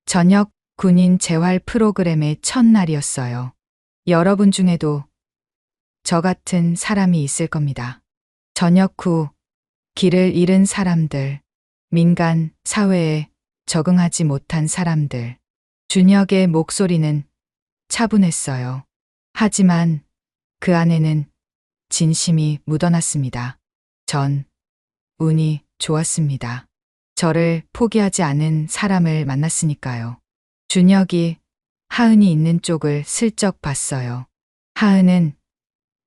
A: 전역 군인 재활 프로그램의 첫날이었어요. 여러분 중에도 저 같은 사람이 있을 겁니다. 전역 후 길을 잃은 사람들, 민간 사회에 적응하지 못한 사람들. 준혁의 목소리는 차분했어요. 하지만 그 안에는 진심이 묻어났습니다. 전 운이 좋았습니다. 저를 포기하지 않은 사람을 만났으니까요. 준혁이 하은이 있는 쪽을 슬쩍 봤어요. 하은은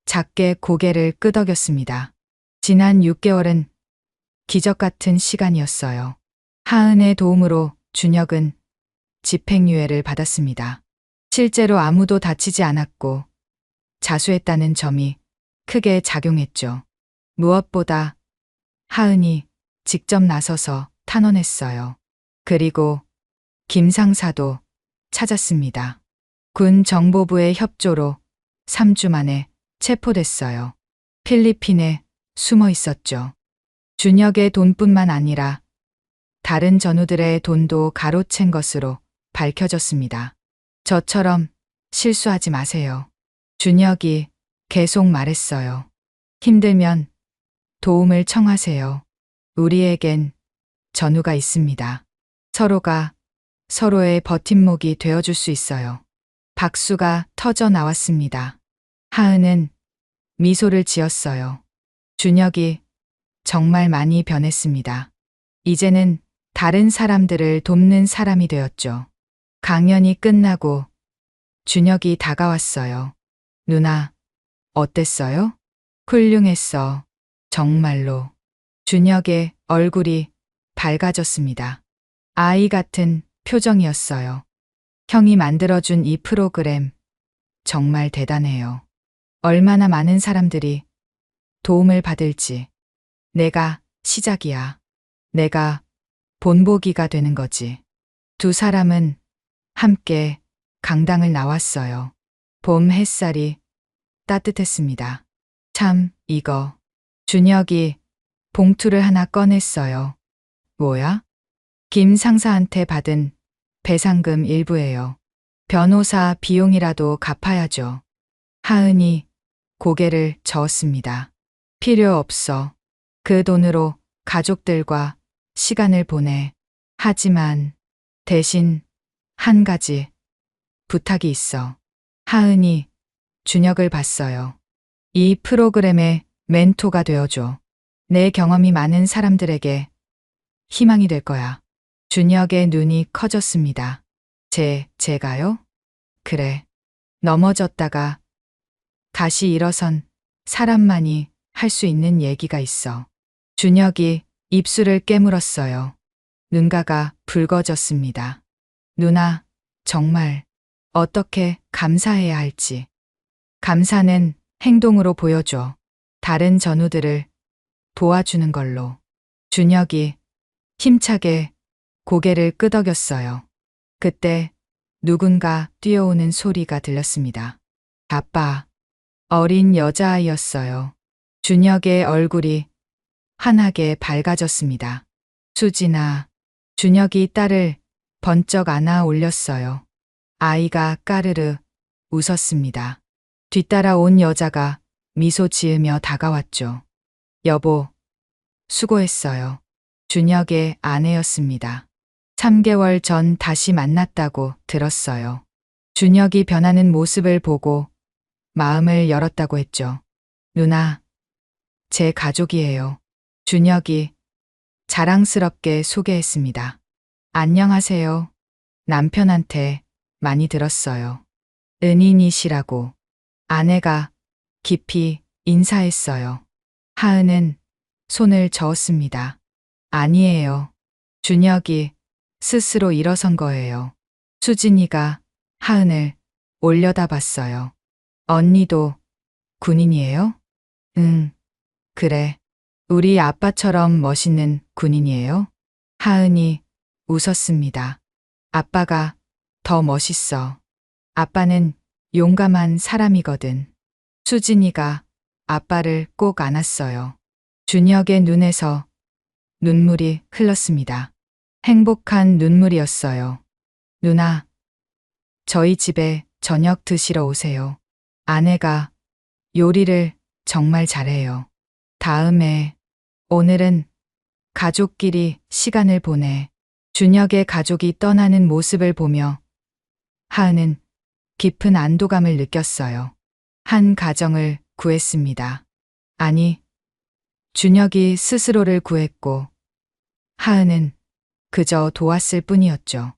A: 작게 고개를 끄덕였습니다. 지난 6개월은 기적 같은 시간이었어요. 하은의 도움으로 준혁은 집행유예를 받았습니다. 실제로 아무도 다치지 않았고 자수했다는 점이 크게 작용했죠. 무엇보다 하은이 직접 나서서 탄원했어요. 그리고 김 상사도 찾았습니다. 군 정보부의 협조로 3주 만에 체포됐어요. 필리핀에 숨어 있었죠. 준혁의 돈뿐만 아니라 다른 전우들의 돈도 가로챈 것으로 밝혀졌습니다. 저처럼 실수하지 마세요. 준혁이 계속 말했어요. 힘들면 도움을 청하세요. 우리에겐 전우가 있습니다. 서로가 서로의 버팀목이 되어줄 수 있어요. 박수가 터져 나왔습니다. 하은은 미소를 지었어요. 준혁이 정말 많이 변했습니다. 이제는 다른 사람들을 돕는 사람이 되었죠. 강연이 끝나고 준혁이 다가왔어요. 누나, 어땠어요? 훌륭했어. 정말로. 준혁의 얼굴이 밝아졌습니다. 아이 같은 표정이었어요. 형이 만들어준 이 프로그램 정말 대단해요. 얼마나 많은 사람들이 도움을 받을지. 내가 시작이야. 내가 본보기가 되는 거지. 두 사람은 함께 강당을 나왔어요. 봄 햇살이 따뜻했습니다. 참, 이거. 준혁이 봉투를 하나 꺼냈어요. 뭐야? 김 상사한테 받은 배상금 일부예요. 변호사 비용이라도 갚아야죠. 하은이 고개를 저었습니다. 필요 없어. 그 돈으로 가족들과 시간을 보내. 하지만 대신 한 가지 부탁이 있어. 하은이 준혁을 봤어요. 이 프로그램의 멘토가 되어줘. 내 경험이 많은 사람들에게 희망이 될 거야. 준혁의 눈이 커졌습니다. 제가요? 그래. 넘어졌다가 다시 일어선 사람만이 할 수 있는 얘기가 있어. 준혁이 입술을 깨물었어요. 눈가가 붉어졌습니다. 누나, 정말 어떻게 감사해야 할지. 감사는 행동으로 보여줘. 다른 전우들을 도와주는 걸로. 준혁이 힘차게 고개를 끄덕였어요. 그때 누군가 뛰어오는 소리가 들렸습니다. 아빠. 어린 여자아이였어요. 준혁의 얼굴이 환하게 밝아졌습니다. 수진아. 준혁이 딸을 번쩍 안아 올렸어요. 아이가 까르르 웃었습니다. 뒤따라 온 여자가 미소 지으며 다가왔죠. 여보, 수고했어요. 준혁의 아내였습니다. 3개월 전 다시 만났다고 들었어요. 준혁이 변하는 모습을 보고 마음을 열었다고 했죠. 누나, 제 가족이에요. 준혁이 자랑스럽게 소개했습니다. 안녕하세요. 남편한테 많이 들었어요. 은인이시라고. 아내가 깊이 인사했어요. 하은은 손을 저었습니다. 아니에요. 준혁이 스스로 일어선 거예요. 수진이가 하은을 올려다봤어요. 언니도 군인이에요? 응, 그래. 우리 아빠처럼 멋있는 군인이에요? 하은이 웃었습니다. 아빠가 더 멋있어. 아빠는 용감한 사람이거든. 수진이가 아빠를 꼭 안았어요. 준혁의 눈에서 눈물이 흘렀습니다. 행복한 눈물이었어요. 누나, 저희 집에 저녁 드시러 오세요. 아내가 요리를 정말 잘해요. 다음에, 오늘은 가족끼리 시간을 보내. 준혁의 가족이 떠나는 모습을 보며 하은은 깊은 안도감을 느꼈어요. 한 가정을 구했습니다. 아니, 준혁이 스스로를 구했고 하은은 그저 도왔을 뿐이었죠.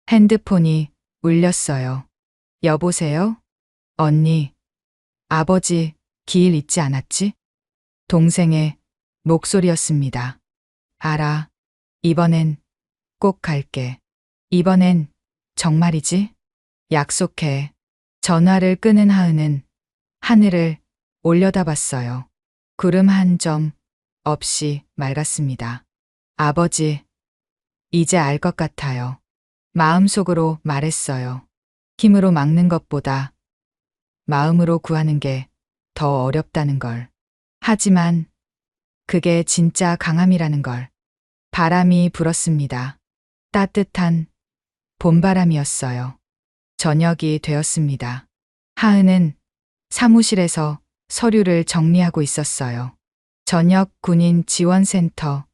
A: 핸드폰이 울렸어요. 여보세요? 언니, 아버지 기일 잊지 않았지? 동생의 목소리였습니다. 알아. 이번엔 꼭 갈게. 이번엔 정말이지? 약속해. 전화를 끄는 하은은 하늘을 올려다봤어요. 구름 한 점 없이 맑았습니다. 아버지, 이제 알 것 같아요. 마음속으로 말했어요. 힘으로 막는 것보다 마음으로 구하는 게 더 어렵다는 걸. 하지만 그게 진짜 강함이라는 걸. 바람이 불었습니다. 따뜻한 봄바람이었어요. 저녁이 되었습니다. 하은은 사무실에서 서류를 정리하고 있었어요. 저녁 군인 지원센터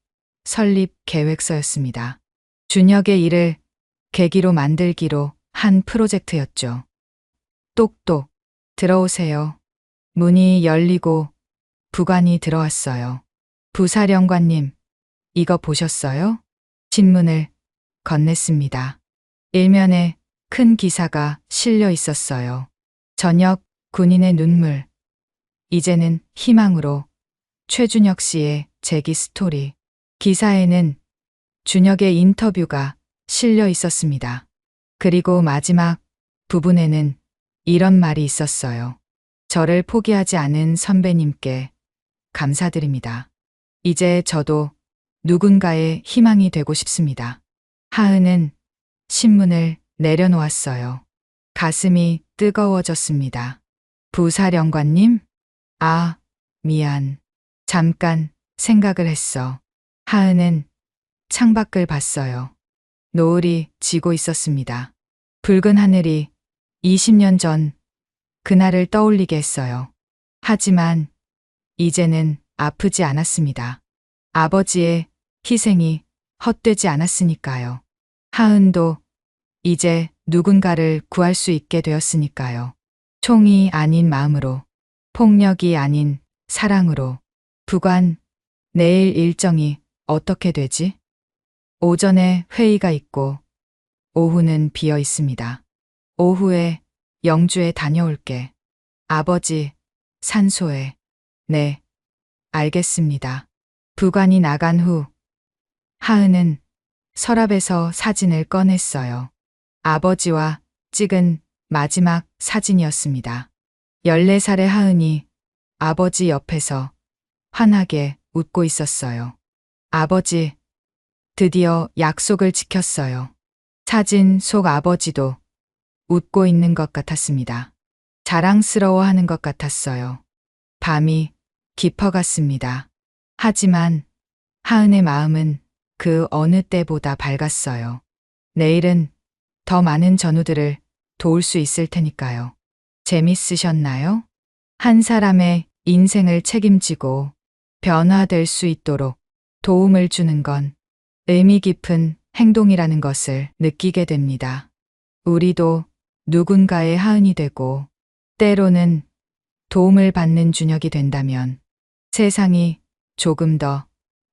A: 설립 계획서였습니다. 준혁의 일을 계기로 만들기로 한 프로젝트였죠. 똑똑, 들어오세요. 문이 열리고 부관이 들어왔어요. 부사령관님, 이거 보셨어요? 신문을 건넸습니다. 일면에 큰 기사가 실려 있었어요. 저녁 군인의 눈물. 이제는 희망으로. 최준혁 씨의 재기 스토리. 기사에는 준혁의 인터뷰가 실려 있었습니다. 그리고 마지막 부분에는 이런 말이 있었어요. 저를 포기하지 않은 선배님께 감사드립니다. 이제 저도 누군가의 희망이 되고 싶습니다. 하은은 신문을 내려놓았어요. 가슴이 뜨거워졌습니다. 부사령관님? 아, 미안. 잠깐 생각을 했어. 하은은 창밖을 봤어요. 노을이 지고 있었습니다. 붉은 하늘이 20년 전 그날을 떠올리게 했어요. 하지만 이제는 아프지 않았습니다. 아버지의 희생이 헛되지 않았으니까요. 하은도 이제 누군가를 구할 수 있게 되었으니까요. 총이 아닌 마음으로, 폭력이 아닌 사랑으로. 부관, 내일 일정이 어떻게 되지? 오전에 회의가 있고 오후는 비어 있습니다. 오후에 영주에 다녀올게. 아버지, 산소에. 네, 알겠습니다. 부관이 나간 후 하은은 서랍에서 사진을 꺼냈어요. 아버지와 찍은 마지막 사진이었습니다. 14살의 하은이 아버지 옆에서 환하게 웃고 있었어요. 아버지, 드디어 약속을 지켰어요. 사진 속 아버지도 웃고 있는 것 같았습니다. 자랑스러워하는 것 같았어요. 밤이 깊어갔습니다. 하지만 하은의 마음은 그 어느 때보다 밝았어요. 내일은 더 많은 전우들을 도울 수 있을 테니까요. 재밌으셨나요? 한 사람의 인생을 책임지고 변화될 수 있도록 도움을 주는 건 의미 깊은 행동이라는 것을 느끼게 됩니다. 우리도 누군가의 하은이 되고 때로는 도움을 받는 준혁이 된다면 세상이 조금 더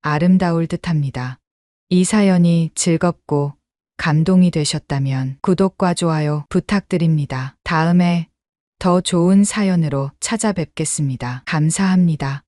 A: 아름다울 듯합니다. 이 사연이 즐겁고 감동이 되셨다면 구독과 좋아요 부탁드립니다. 다음에 더 좋은 사연으로 찾아뵙겠습니다. 감사합니다.